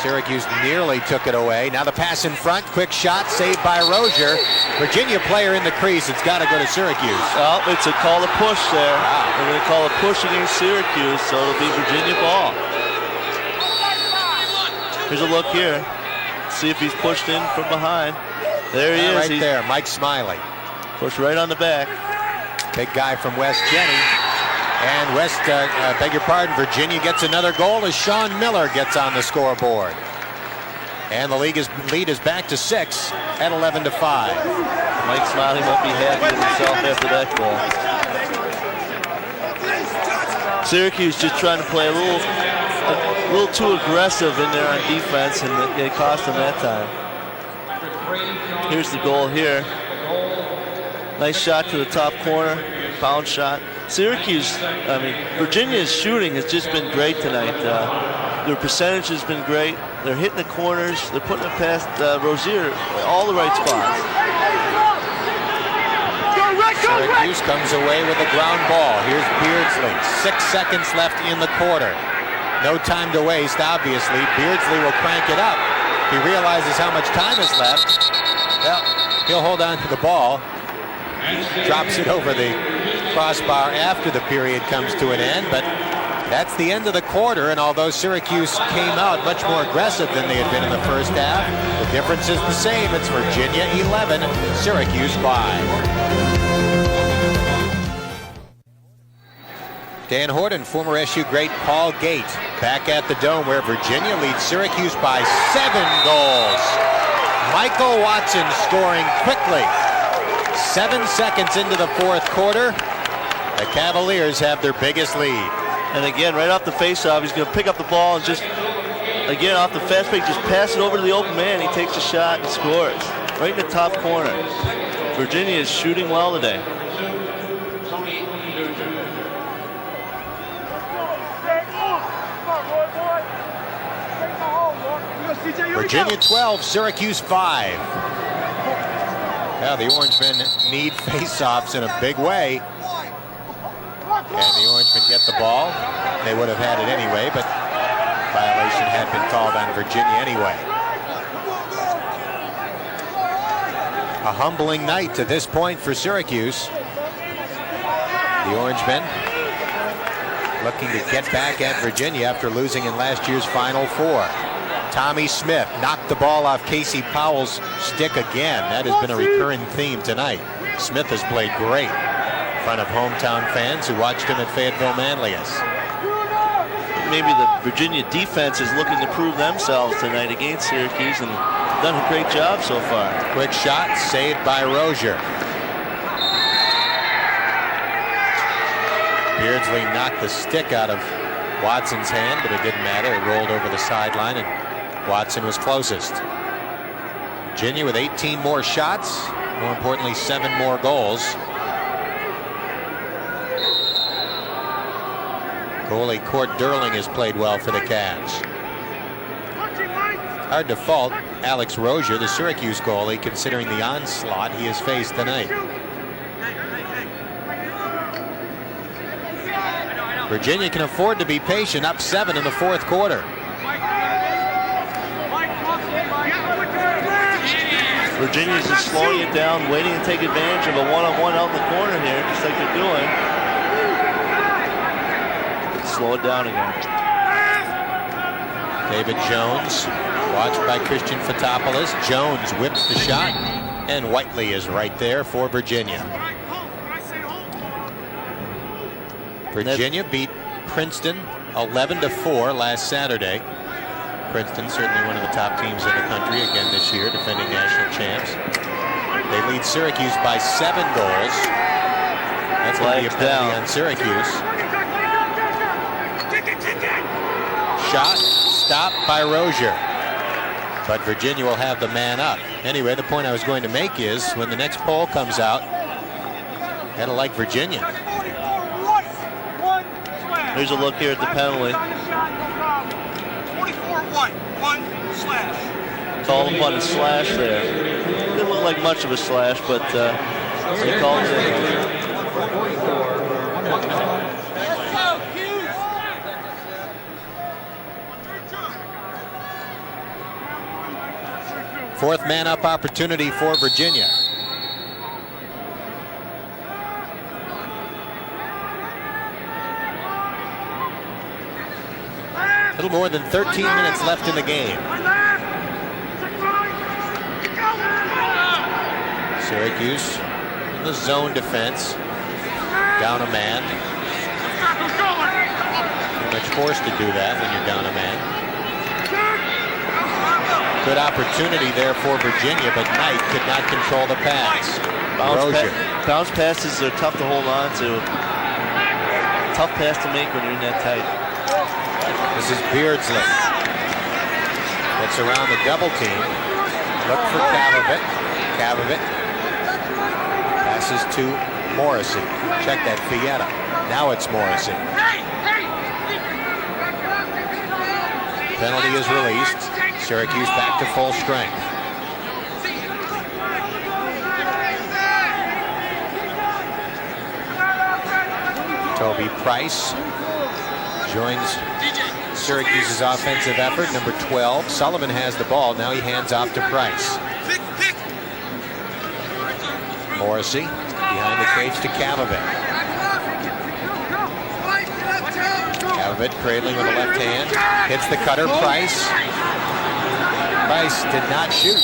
Syracuse nearly took it away. Now the pass in front, quick shot, saved by Rozier. Virginia player in the crease. It's got to go to Syracuse. Oh, it's a call to push there. Wow. They're going to call a push against Syracuse, so it'll be Virginia ball. Here's a look here. See if he's pushed in from behind. There he is. Right there, Mike Smiley. Pushed right on the back. Big guy from West Jenny. And West, beg your pardon, Virginia gets another goal as Sean Miller gets on the scoreboard. And the lead is back to 6 at 11-5. Mike Smiley won't be happy with himself after that goal. Syracuse just trying to play a little too aggressive in there on defense, and it cost them that time. Here's the goal here. Nice shot to the top corner, bounce shot. Virginia's shooting has just been great tonight. Their percentage has been great. They're hitting the corners. They're putting it past Rozier, all the right spots. Syracuse comes away with a ground ball. Here's Beardsley. 6 seconds left in the quarter. No time to waste, obviously. Beardsley will crank it up. He realizes how much time is left. Well, he'll hold on to the ball. Drops it over the crossbar after the period comes to an end, but that's the end of the quarter, and although Syracuse came out much more aggressive than they had been in the first half, the difference is the same. It's Virginia 11, Syracuse 5. Dan Horton, former SU great Paul Gate, back at the Dome where Virginia leads Syracuse by 7 goals. Michael Watson scoring quickly. 7 seconds into the fourth quarter, the Cavaliers have their biggest lead. And again, right off the faceoff, he's going to pick up the ball and just, again, off the fast break, just pass it over to the open man. He takes a shot and scores. Right in the top corner. Virginia is shooting well today. Virginia 12, Syracuse 5. Now the Orangemen need faceoffs in a big way. And the Orangemen get the ball. They would have had it anyway, but violation had been called on Virginia anyway. A humbling night to this point for Syracuse. The Orangemen looking to get back at Virginia after losing in last year's Final Four. Tommy Smith knocked the ball off Casey Powell's stick again. That has been a recurring theme tonight. Smith has played great in front of hometown fans who watched him at Fayetteville Manlius. Maybe the Virginia defense is looking to prove themselves tonight against Syracuse and done a great job so far. Quick shot saved by Rozier. Beardsley knocked the stick out of Watson's hand, but it didn't matter. It rolled over the sideline and Watson was closest. Virginia with 18 more shots, more importantly 7 more goals. Goalie Court Durling has played well for the Cavs. Hard to fault Alex Rozier, the Syracuse goalie, considering the onslaught he has faced tonight. Virginia can afford to be patient, up 7 in the fourth quarter. Virginia's just slowing it down, waiting to take advantage of a one-on-one out in the corner here, just like they're doing. Slow it down again. David Jones, watched by Christian Fotopoulos. Jones whips the shot, and Whiteley is right there for Virginia. Virginia beat Princeton 11-4 last Saturday. Princeton certainly one of the top teams in the country again this year, defending national champs. They lead Syracuse by 7 goals. That's going to be a penalty on Syracuse. Shot stopped by Rozier, but Virginia will have the man up. Anyway, the point I was going to make is when the next poll comes out, gotta like Virginia. Here's a look here at the penalty. 44-1 slash. Called upon a slash there. Didn't look like much of a slash, but they called it. Fourth man up opportunity for Virginia. A little more than 13 minutes left in the game. Syracuse in the zone defense. Down a man. Too much force to do that when you're down a man. Good opportunity there for Virginia, but Knight could not control the pass. Bounce passes are tough to hold on to. Tough pass to make when you're in that tight. This is Beardsley. Gets around the double team. Look for Kavovit. Kavovit passes to Morrissey. Check that, Fietta. Now it's Morrissey. Penalty is released. Syracuse back to full strength. Toby Price joins Syracuse's offensive effort, number 12. Sullivan has the ball. Now he hands off to Price. Morrissey behind the cage to Kavovit. Kavovit cradling with the left hand. Hits the cutter. Price. Price did not shoot.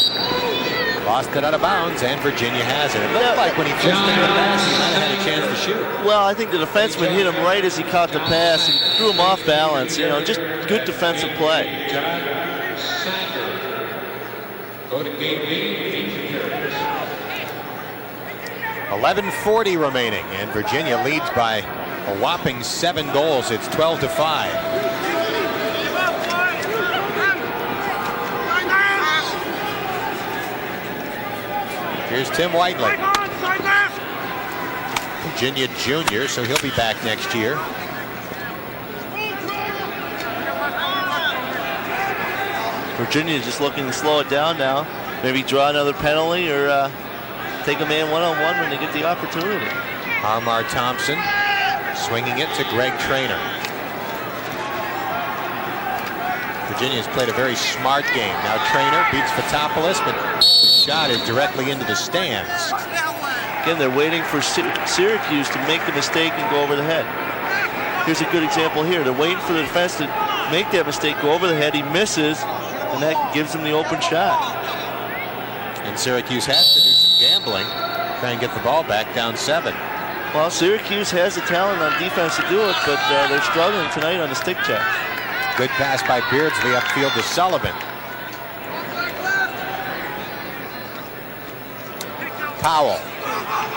Lost it out of bounds, and Virginia has it. It looked like when he first took the pass, he might have had a chance to shoot. Well, I think the defenseman hit him right as he caught the pass and threw him off balance. You know, just good defensive play. 11:40 remaining, and Virginia leads by a whopping 7 goals. It's 12-5. Here's Tim Whiteley. Virginia junior, so he'll be back next year. Virginia just looking to slow it down now. Maybe draw another penalty or take a man one-on-one when they get the opportunity. Armar Thompson swinging it to Greg Traynor. Virginia's played a very smart game. Now Traynor beats Fotopoulos, but the shot is directly into the stands. Again, they're waiting for Syracuse to make the mistake and go over the head. Here's a good example here. They're waiting for the defense to make that mistake, go over the head. He misses, and that gives him the open shot. And Syracuse has to do some gambling, try and get the ball back down 7. Well, Syracuse has the talent on defense to do it, but they're struggling tonight on the stick check. Good pass by Beardsley upfield to Sullivan. Powell.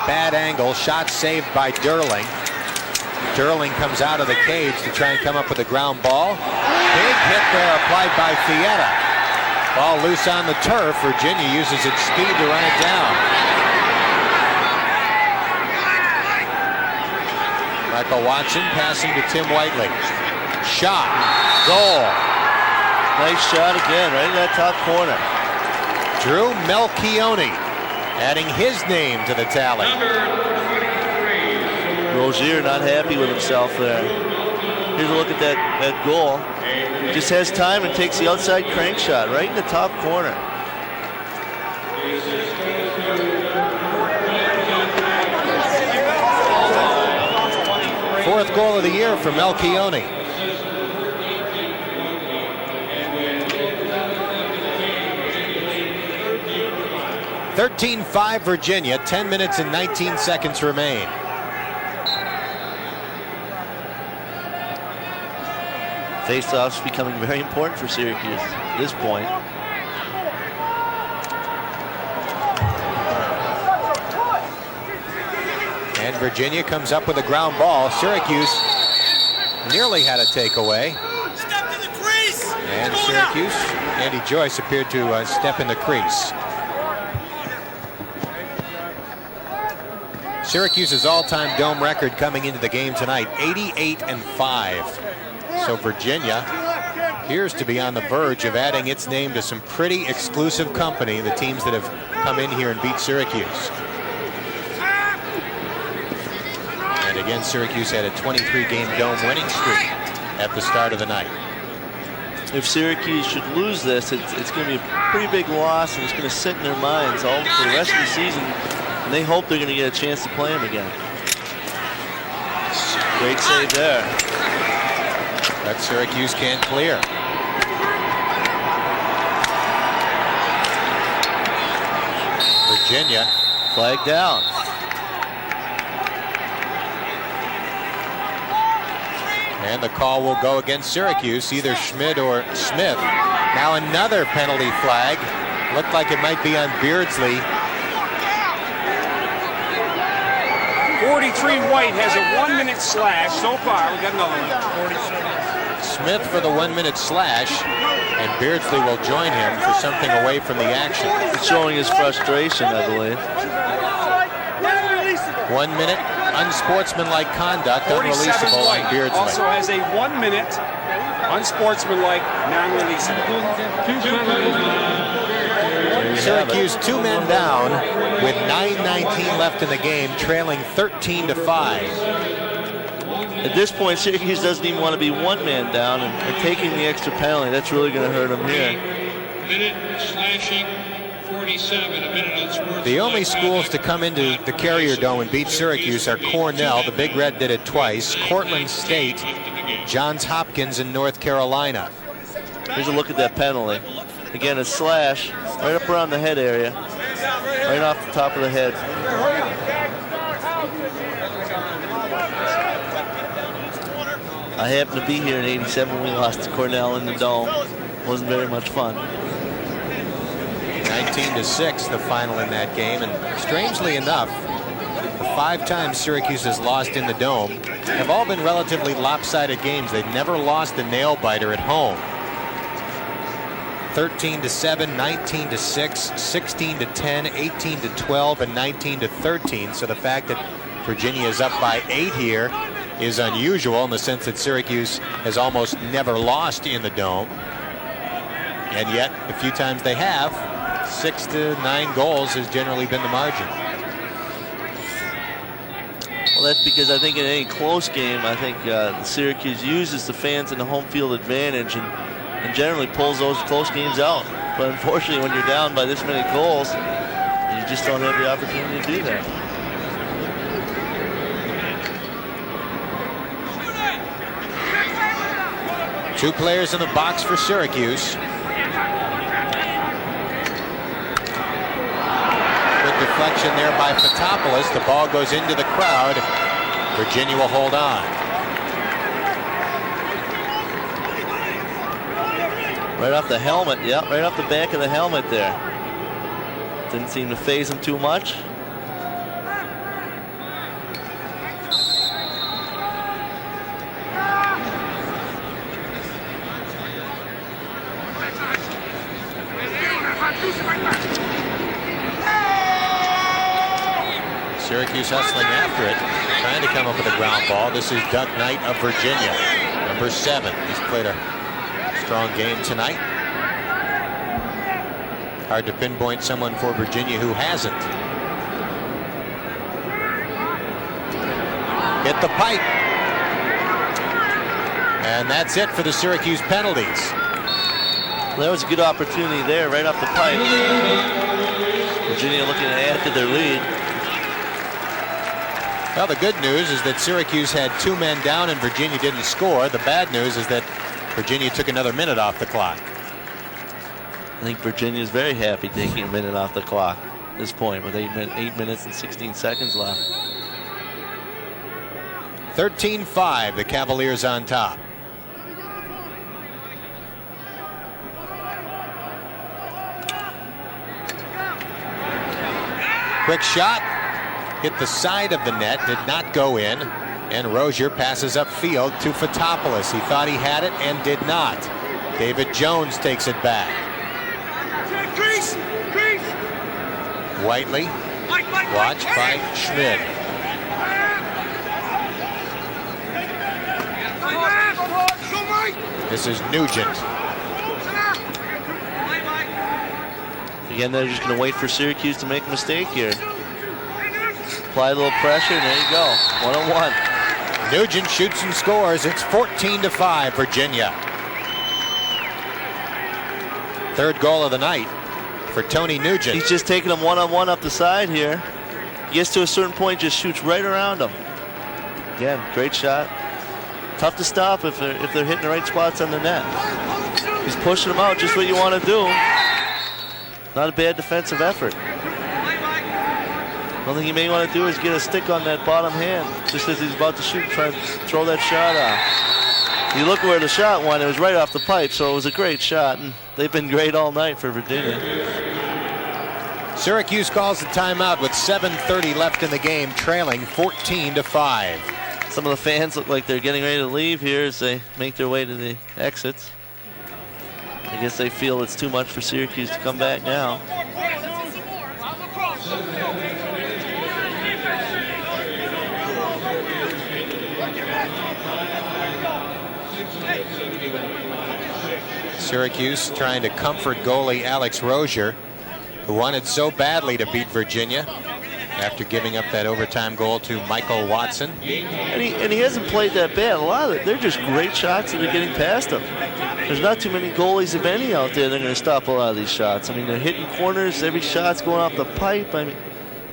Bad angle. Shot saved by Durling. Durling comes out of the cage to try and come up with a ground ball. Big hit there applied by Fietta. Ball loose on the turf. Virginia uses its speed to run it down. Michael Watson passing to Tim Whiteley. Shot. Goal. Nice shot again, right in that top corner. Drew Melchione adding his name to the tally. Rozier not happy with himself there. Here's a look at that goal. Just has time and takes the outside crank shot right in the top corner. Fourth goal of the year for Melchione. (13-5) Virginia. 10 minutes and 19 seconds remain. Face-offs becoming very important for Syracuse at this point. And Virginia comes up with a ground ball. Syracuse nearly had a takeaway. Step to the crease. And Syracuse, Andy Joyce appeared to step in the crease. Syracuse's all-time dome record coming into the game tonight, 88-5. So Virginia appears to be on the verge of adding its name to some pretty exclusive company, the teams that have come in here and beat Syracuse. And again, Syracuse had a 23-game dome winning streak at the start of the night. If Syracuse should lose this, it's going to be a pretty big loss, and it's going to sit in their minds all for the rest of the season, and they hope they're going to get a chance to play them again. Great save there. But Syracuse can't clear. Virginia flagged down. And the call will go against Syracuse, either Schmidt or Smith. Now another penalty flag. Looked like it might be on Beardsley. 43 White has a 1-minute slash so far. We got another one. 47. Smith for the 1-minute slash, and Beardsley will join him for something away from the action. It's showing his frustration, I believe. 1 minute, unsportsmanlike conduct, unreleasable on Beardsley. Also has a 1-minute, unsportsmanlike, non-releasable. Syracuse 2 men down with 9:19 left in the game, trailing 13-5. At this point, Syracuse doesn't even want to be 1 man down, and taking the extra penalty, that's really going to hurt them here. Minute slashing 47, a minute on sports. The only schools to come into the Carrier Dome and beat Syracuse are Cornell, the Big Red did it twice, Cortland State, Johns Hopkins, and North Carolina. Here's a look at that penalty. Again, a slash right up around the head area, right off the top of the head. I happened to be here in '87 when we lost to Cornell in the Dome. Wasn't very much fun. 19-6, the final in that game, and strangely enough, the 5 times Syracuse has lost in the Dome have all been relatively lopsided games. They've never lost a nail-biter at home. 13-7, 19-6, 16-10, 18-12, and 19-13. So the fact that Virginia is up by 8 here is unusual in the sense that Syracuse has almost never lost in the Dome. And yet, the few times they have, 6 to 9 goals has generally been the margin. Well, that's because I think in any close game, I think Syracuse uses the fans in the home field advantage and generally pulls those close games out. But unfortunately, when you're down by this many goals, you just don't have the opportunity to do that. Two players in the box for Syracuse. Good deflection there by Fotopoulos. The ball goes into the crowd. Virginia will hold on. Right off the helmet, yeah, right off the back of the helmet there. Didn't seem to faze him too much. Syracuse hustling after it, trying to come up with a ground ball. This is Doug Knight of Virginia, number 7. He's played a strong game tonight. Hard to pinpoint someone for Virginia who hasn't. Hit the pipe. And that's it for the Syracuse penalties. There was a good opportunity there right off the pipe. Virginia looking to add to their lead. Well, the good news is that Syracuse had 2 men down and Virginia didn't score. The bad news is that Virginia took another minute off the clock. I think Virginia's very happy taking a minute off the clock at this point with 8 minutes and 16 seconds left. 13-5, the Cavaliers on top. Quick shot, hit the side of the net, did not go in, and Rozier passes upfield to Fotopoulos. He thought he had it and did not. David Jones takes it back. Whiteley, watched by Schmid. This is Nugent. Again, they're just going to wait for Syracuse to make a mistake here. Apply a little pressure, and there you go. 1-on-1. Nugent shoots and scores. It's 14-5, Virginia. Third goal of the night for Tony Nugent. He's just taking them 1-on-1 up the side here. He gets to a certain point, just shoots right around them. Again, great shot. Tough to stop if they're hitting the right spots on the net. He's pushing them out, just what you want to do. Not a bad defensive effort. One thing you may want to do is get a stick on that bottom hand, just as he's about to shoot, try to throw that shot out. You look where the shot went, it was right off the pipe, so it was a great shot, and they've been great all night for Virginia. Syracuse calls the timeout with 7:30 left in the game, trailing 14-5. Some of the fans look like they're getting ready to leave here as they make their way to the exits. I guess they feel it's too much for Syracuse to come back now. Syracuse trying to comfort goalie Alex Rozier, who wanted so badly to beat Virginia after giving up that overtime goal to Michael Watson. And he hasn't played that bad. A lot of it, they're just great shots that are getting past him. There's not too many goalies, if any, out there that are going to stop a lot of these shots. I mean, they're hitting corners. Every shot's going off the pipe. I mean,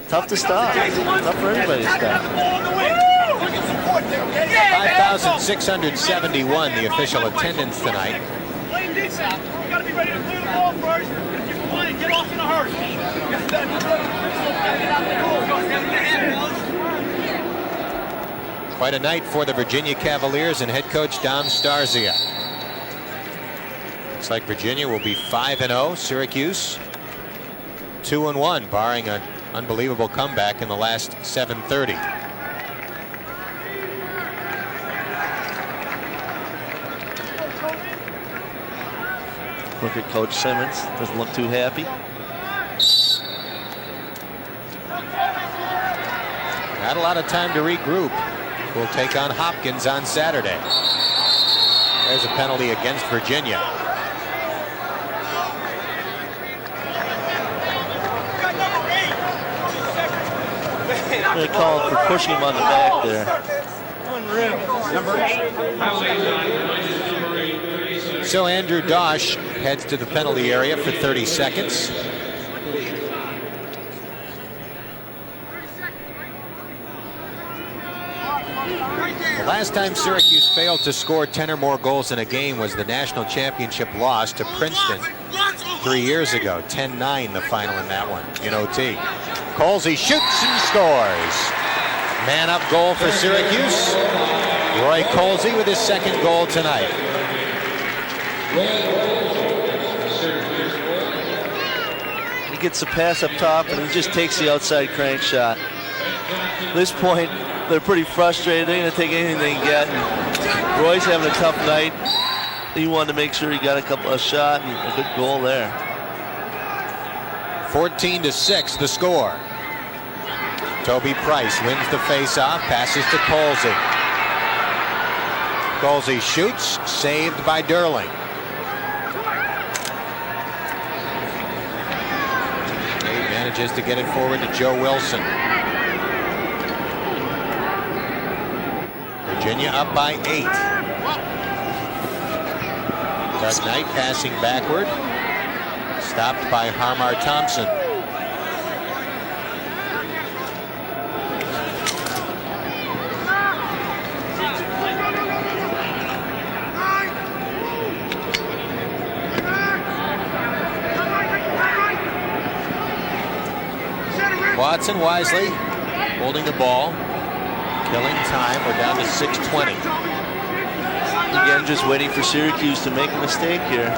tough to stop. Tough for anybody to stop. 5,671 the official attendance tonight. Gotta be ready to clear the ball first. If you're playing, get off in a hurry. Quite a night for the Virginia Cavaliers and head coach Dom Starzia. Looks like Virginia will be 5-0. Syracuse 2-1, barring an unbelievable comeback in the last 7:30. Look at Coach Simmons. Doesn't look too happy. Not a lot of time to regroup. We'll take on Hopkins on Saturday. There's a penalty against Virginia. They call him for pushing him on the back there. So Andrew Dosh heads to the penalty area for 30 seconds. The last time Syracuse failed to score 10 or more goals in a game was the national championship loss to Princeton 3 years ago. 10-9 the final in that one in OT. Colsey shoots and scores. Man-up goal for Syracuse. Roy Colsey with his second goal tonight. He gets the pass up top and he just takes the outside crank shot. At this point, they're pretty frustrated. They're going to take anything they can get. And Roy's having a tough night. He wanted to make sure he got a shot and a good goal there. 14-6 the score. Toby Price wins the face-off, passes to Colsey. Colsey shoots, saved by Durling. He manages to get it forward to Joe Wilson. Virginia up by 8. Doug Knight passing backward. Stopped by Harmar Thompson. Watson wisely holding the ball, killing time. We're down to 6:20. Again, just waiting for Syracuse to make a mistake here.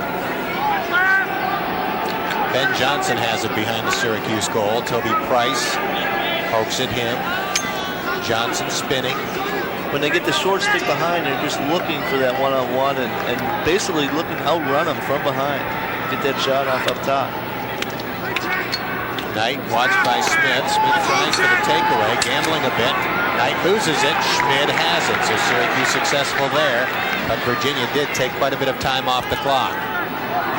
Ben Johnson has it behind the Syracuse goal. Toby Price pokes at him. Johnson spinning. When they get the short stick behind, they're just looking for that one-on-one and basically looking to outrun them from behind. Get that shot off up top. Knight watched by Smith. Smith tries for the takeaway, gambling a bit. Knight loses it. Schmid has it. So Syracuse successful there. But Virginia did take quite a bit of time off the clock.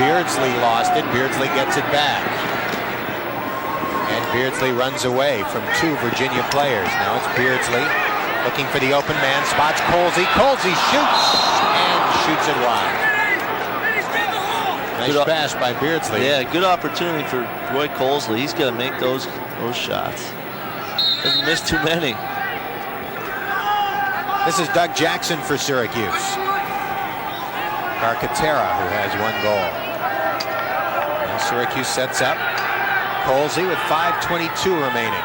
Beardsley lost it. Beardsley gets it back. And Beardsley runs away from two Virginia players. Now it's Beardsley looking for the open man. Spots Colsey. Colsey shoots and shoots it wide. Nice pass by Beardsley. Yeah, good opportunity for Roy Colsley. He's got to make those shots. Doesn't miss too many. This is Doug Jackson for Syracuse. Carcaterra, who has one goal. And Syracuse sets up. Colsey with 5:22 remaining.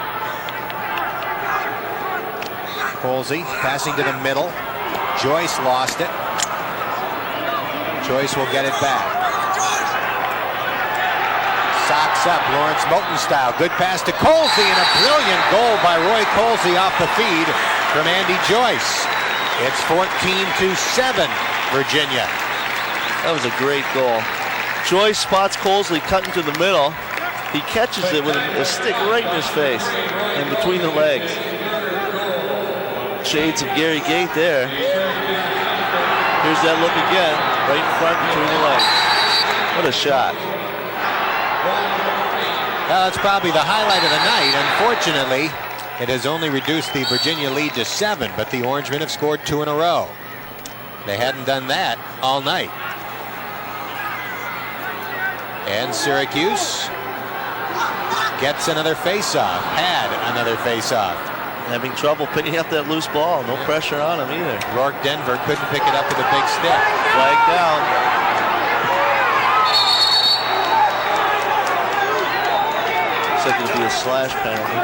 Colsey passing to the middle. Joyce lost it. Joyce will get it back. Socks up, Lawrence Moten style. Good pass to Colsey and a brilliant goal by Roy Colsey off the feed from Andy Joyce. It's 14-7, Virginia. That was a great goal. Joyce spots Colsey cutting to the middle. He catches it with a stick right in his face and between the legs. Shades of Gary Gate there. Here's that look again, right in front between the legs. What a shot. Well, that's probably the highlight of the night. Unfortunately, it has only reduced the Virginia lead to 7, but the Orangemen have scored 2 in a row. They hadn't done that all night. And Syracuse gets another face-off, had another face-off. Having trouble picking up that loose ball. No pressure on him either. Rourke Denver couldn't pick it up with a big stick. Flag down. Looks like it'll be a slash penalty.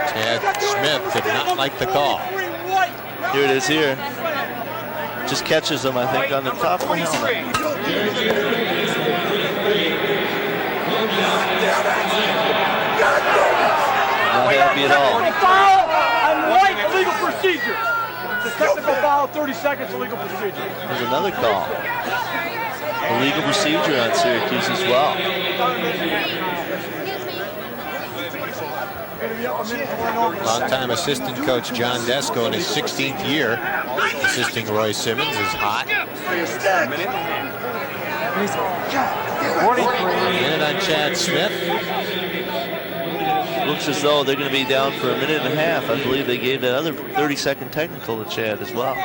Chad Smith did not like the call. Here it is here. Just catches him, I think, on the top of the helmet. Not happy at all. Foul and white legal procedure. It's a technical foul, 30 seconds illegal procedure. There's another call. Illegal procedure on Syracuse as well. Longtime assistant coach John Desko in his 16th year assisting Roy Simmons is hot. Minute on Chad Smith. Looks as though they're going to be down for a minute and a half. I believe they gave that other 30-second technical to Chad as well.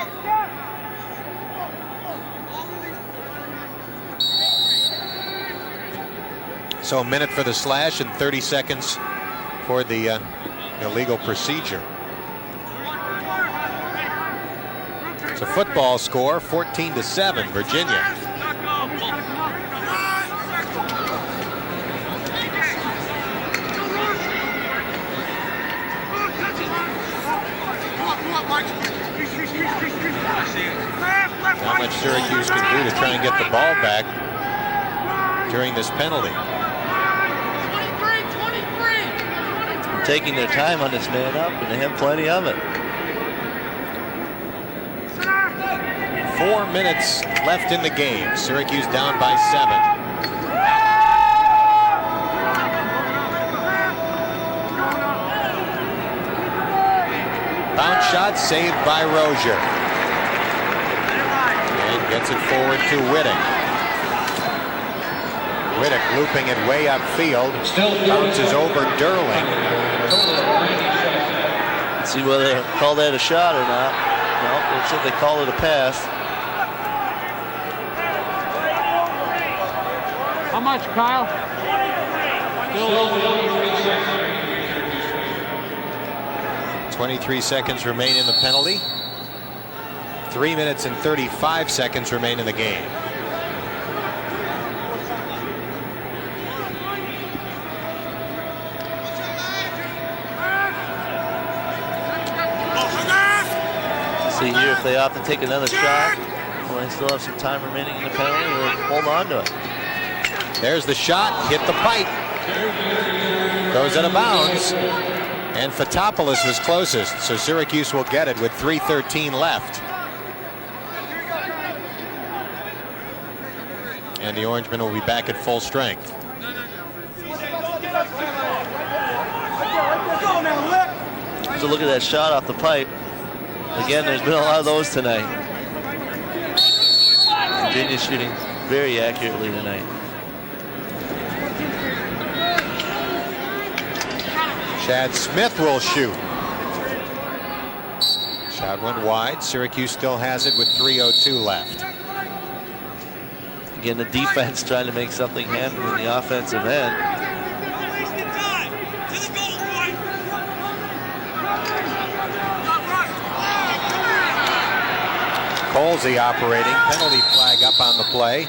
So a minute for the slash and 30 seconds for the illegal procedure. It's a football score, 14-7, Virginia. Not much Syracuse can do to try and get the ball back during this penalty. Taking their time on this man up, and they have plenty of it. 4 minutes left in the game. Syracuse down by 7. Bounce shot saved by Rozier. And gets it forward to Wittek. Wittek looping it way upfield. Bounces over Durling. See whether they call that a shot or not. No, looks like they call it a pass. How much, Kyle? 23 seconds remain in the penalty. 3 minutes and 35 seconds remain in the game. See here if they opt to take another shot. Well, they still have some time remaining in the penalty. They'll hold on to it. There's the shot, hit the pipe. Goes out of bounds. And Fotopoulos was closest, so Syracuse will get it with 3:13 left. And the Orangemen will be back at full strength. So look at that shot off the pipe. Again, there's been a lot of those tonight. Virginia shooting very accurately tonight. Chad Smith will shoot. Shot went wide. Syracuse still has it with 3:02 left. Again, the defense trying to make something happen in the offensive end. Colsey operating. Penalty flag up on the play.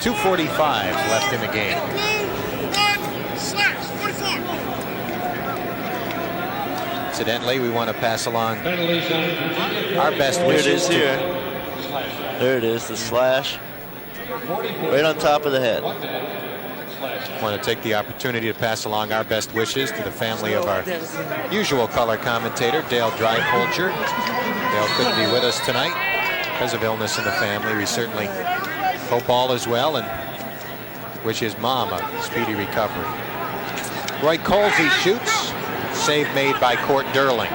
2:45 left in the game. Incidentally, we want to pass along our best wishes. Here it is here. There it is, the slash. Right on top of the head. I want to take the opportunity to pass along our best wishes to the family of our usual color commentator, Dale Drypolcher. Dale couldn't be with us tonight because of illness in the family. We certainly hope all is well and wish his mom a speedy recovery. Roy Colsey shoots. Save made by Court Durling.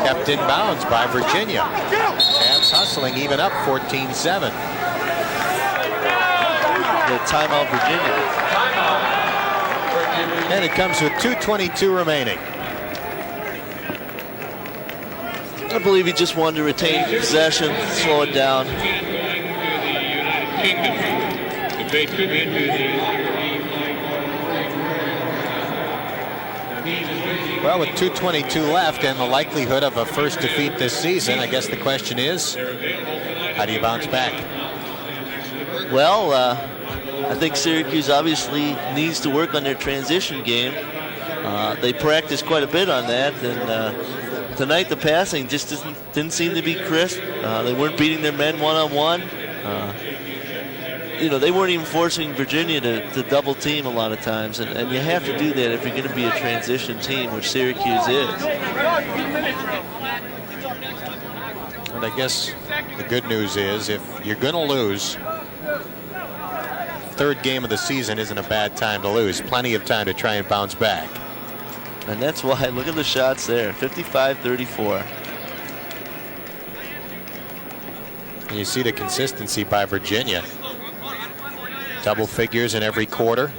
Kept in bounds by Virginia. Cavs hustling, even up 14-7. The timeout, Virginia. And it comes with 2:22 remaining. I believe he just wanted to retain possession, slow it down. Well, with 2:22 left and the likelihood of a first defeat this season, I guess the question is, how do you bounce back? Well, I think Syracuse obviously needs to work on their transition game. They practiced quite a bit on that, and tonight the passing just didn't seem to be crisp. They weren't beating their men one-on-one. You know, they weren't even forcing Virginia to double team a lot of times, and you have to do that if you're going to be a transition team, which Syracuse is. And I guess the good news is, if you're going to lose, third game of the season isn't a bad time to lose. Plenty of time to try and bounce back. And that's why, look at the shots there, 55-34. And you see the consistency by Virginia. Double figures in every quarter.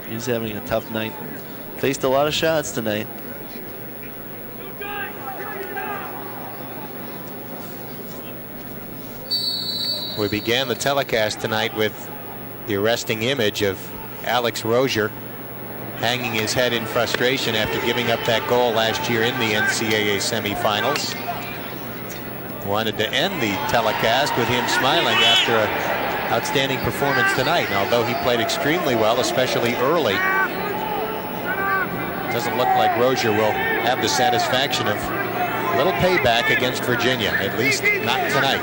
He's having a tough night. Faced a lot of shots tonight. We began the telecast tonight with the arresting image of Alex Rozier hanging his head in frustration after giving up that goal last year in the NCAA semifinals. Wanted to end the telecast with him smiling after an outstanding performance tonight. And although he played extremely well, especially early, it doesn't look like Rozier will have the satisfaction of a little payback against Virginia, at least not tonight.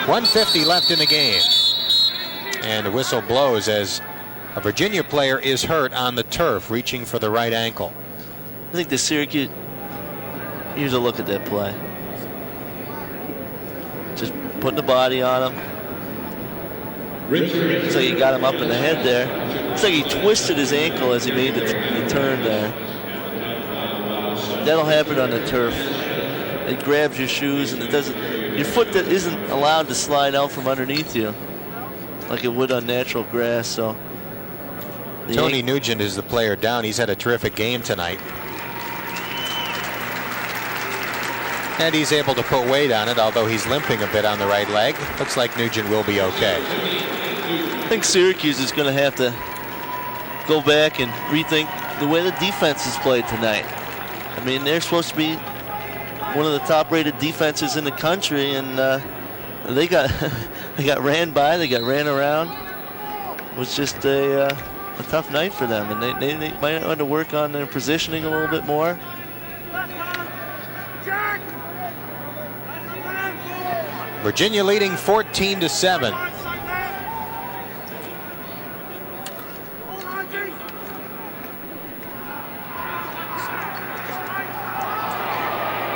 1:50 left in the game. And the whistle blows as a Virginia player is hurt on the turf, reaching for the right ankle. I think the Syracuse... Here's a look at that play. Just putting the body on him. Looks like he got him up in the head there. Looks like he twisted his ankle as he made the turn there. That'll happen on the turf. it grabs your shoes, and it doesn't. Your foot isn't allowed to slide out from underneath you like it would on natural grass. So Tony Nugent is the player down. He's had a terrific game tonight. And he's able to put weight on it, although he's limping a bit on the right leg. Looks like Nugent will be okay. I think Syracuse is going to have to go back and rethink the way the defense is played tonight. I mean, they're supposed to be one of the top-rated defenses in the country, and they got they got ran by, they got ran around. It was just a tough night for them, and they might want to work on their positioning a little bit more. Virginia leading 14-7.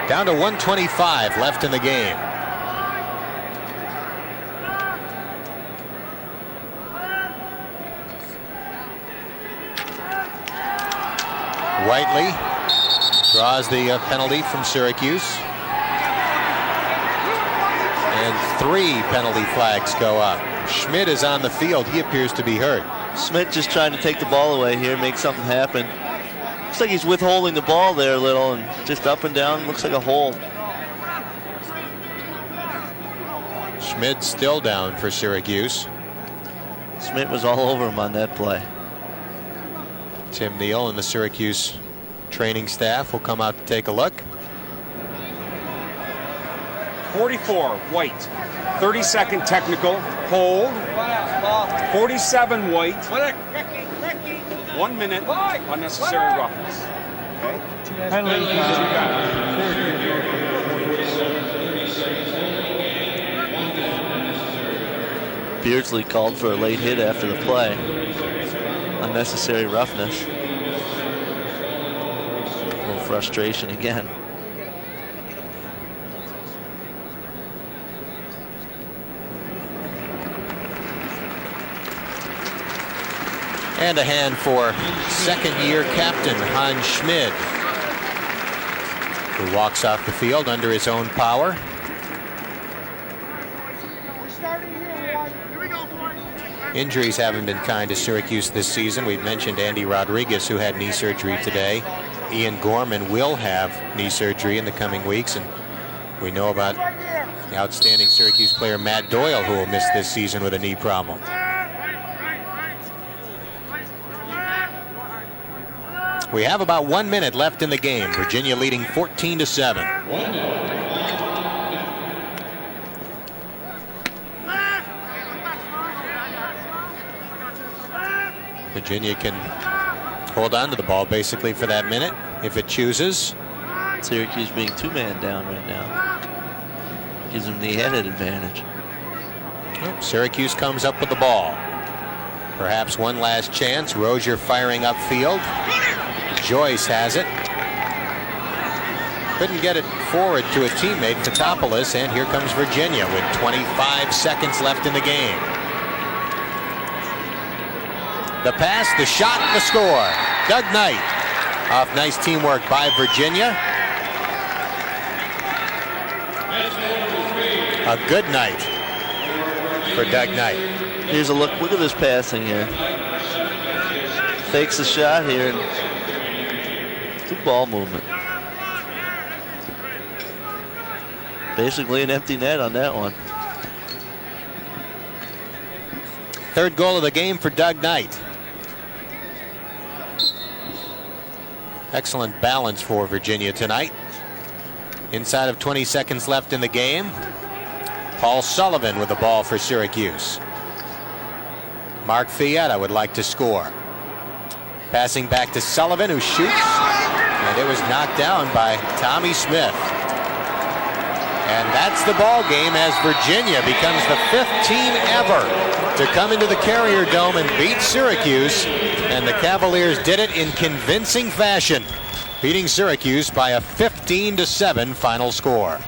Down to 1:25 left in the game. Whiteley draws the penalty from Syracuse. And 3 penalty flags go up. Schmidt is on the field. He appears to be hurt. Schmidt just trying to take the ball away here, make something happen. Looks like he's withholding the ball there a little, and just up and down. Looks like a hold. Schmidt still down for Syracuse. Schmidt was all over him on that play. Tim Neal and the Syracuse training staff will come out to take a look. 44, White. 30-second technical, hold. 47, White. 1 minute, unnecessary roughness. Beardsley called for a late hit after the play. Unnecessary roughness. A little frustration again. And a hand for second-year captain Hans Schmid, who walks off the field under his own power. Injuries haven't been kind to Syracuse this season. We've mentioned Andy Rodriguez, who had knee surgery today. Ian Gorman will have knee surgery in the coming weeks, and we know about the outstanding Syracuse player Matt Doyle, who will miss this season with a knee problem. We have about 1 minute left in the game. Virginia leading 14-7. Virginia can hold on to the ball basically for that minute if it chooses. Syracuse being 2-man down right now gives them the added advantage. Syracuse comes up with the ball. Perhaps one last chance. Rozier firing upfield. Joyce has it. Couldn't get it forward to a teammate, Fotopoulos, and here comes Virginia with 25 seconds left in the game. The pass, the shot, the score. Doug Knight off nice teamwork by Virginia. A good night for Doug Knight. Here's a look. Look at this passing here. Fakes the shot here. And good ball movement. Basically an empty net on that one. Third goal of the game for Doug Knight. Excellent balance for Virginia tonight. Inside of 20 seconds left in the game. Paul Sullivan with the ball for Syracuse. Mark Fietta would like to score. Passing back to Sullivan, who shoots, and it was knocked down by Tommy Smith. And that's the ball game as Virginia becomes the 5th team ever to come into the Carrier Dome and beat Syracuse. And the Cavaliers did it in convincing fashion, beating Syracuse by a 15-7 final score.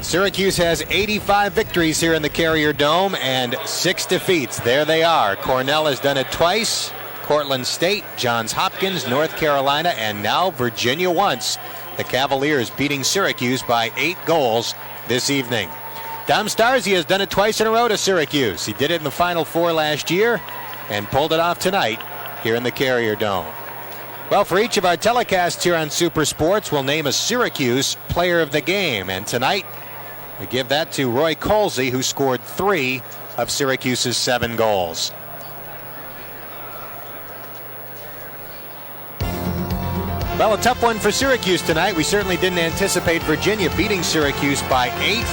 Syracuse has 85 victories here in the Carrier Dome and 6 defeats. There they are. Cornell has done it twice. Portland State, Johns Hopkins, North Carolina, and now Virginia once. The Cavaliers beating Syracuse by 8 goals this evening. Dom Starzi has done it twice in a row to Syracuse. He did it in the Final Four last year and pulled it off tonight here in the Carrier Dome. Well, for each of our telecasts here on Super Sports, we'll name a Syracuse player of the game. And tonight, we give that to Roy Colsey, who scored 3 of Syracuse's 7 goals. Well, a tough one for Syracuse tonight. We certainly didn't anticipate Virginia beating Syracuse by 8.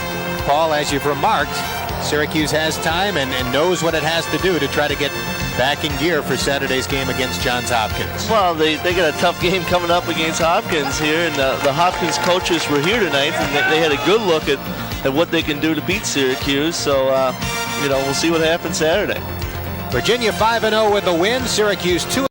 Paul, as you've remarked, Syracuse has time and knows what it has to do to try to get back in gear for Saturday's game against Johns Hopkins. Well, they got a tough game coming up against Hopkins here, and the Hopkins coaches were here tonight, and they had a good look at what they can do to beat Syracuse. So, we'll see what happens Saturday. Virginia 5-0 with the win. Syracuse 2.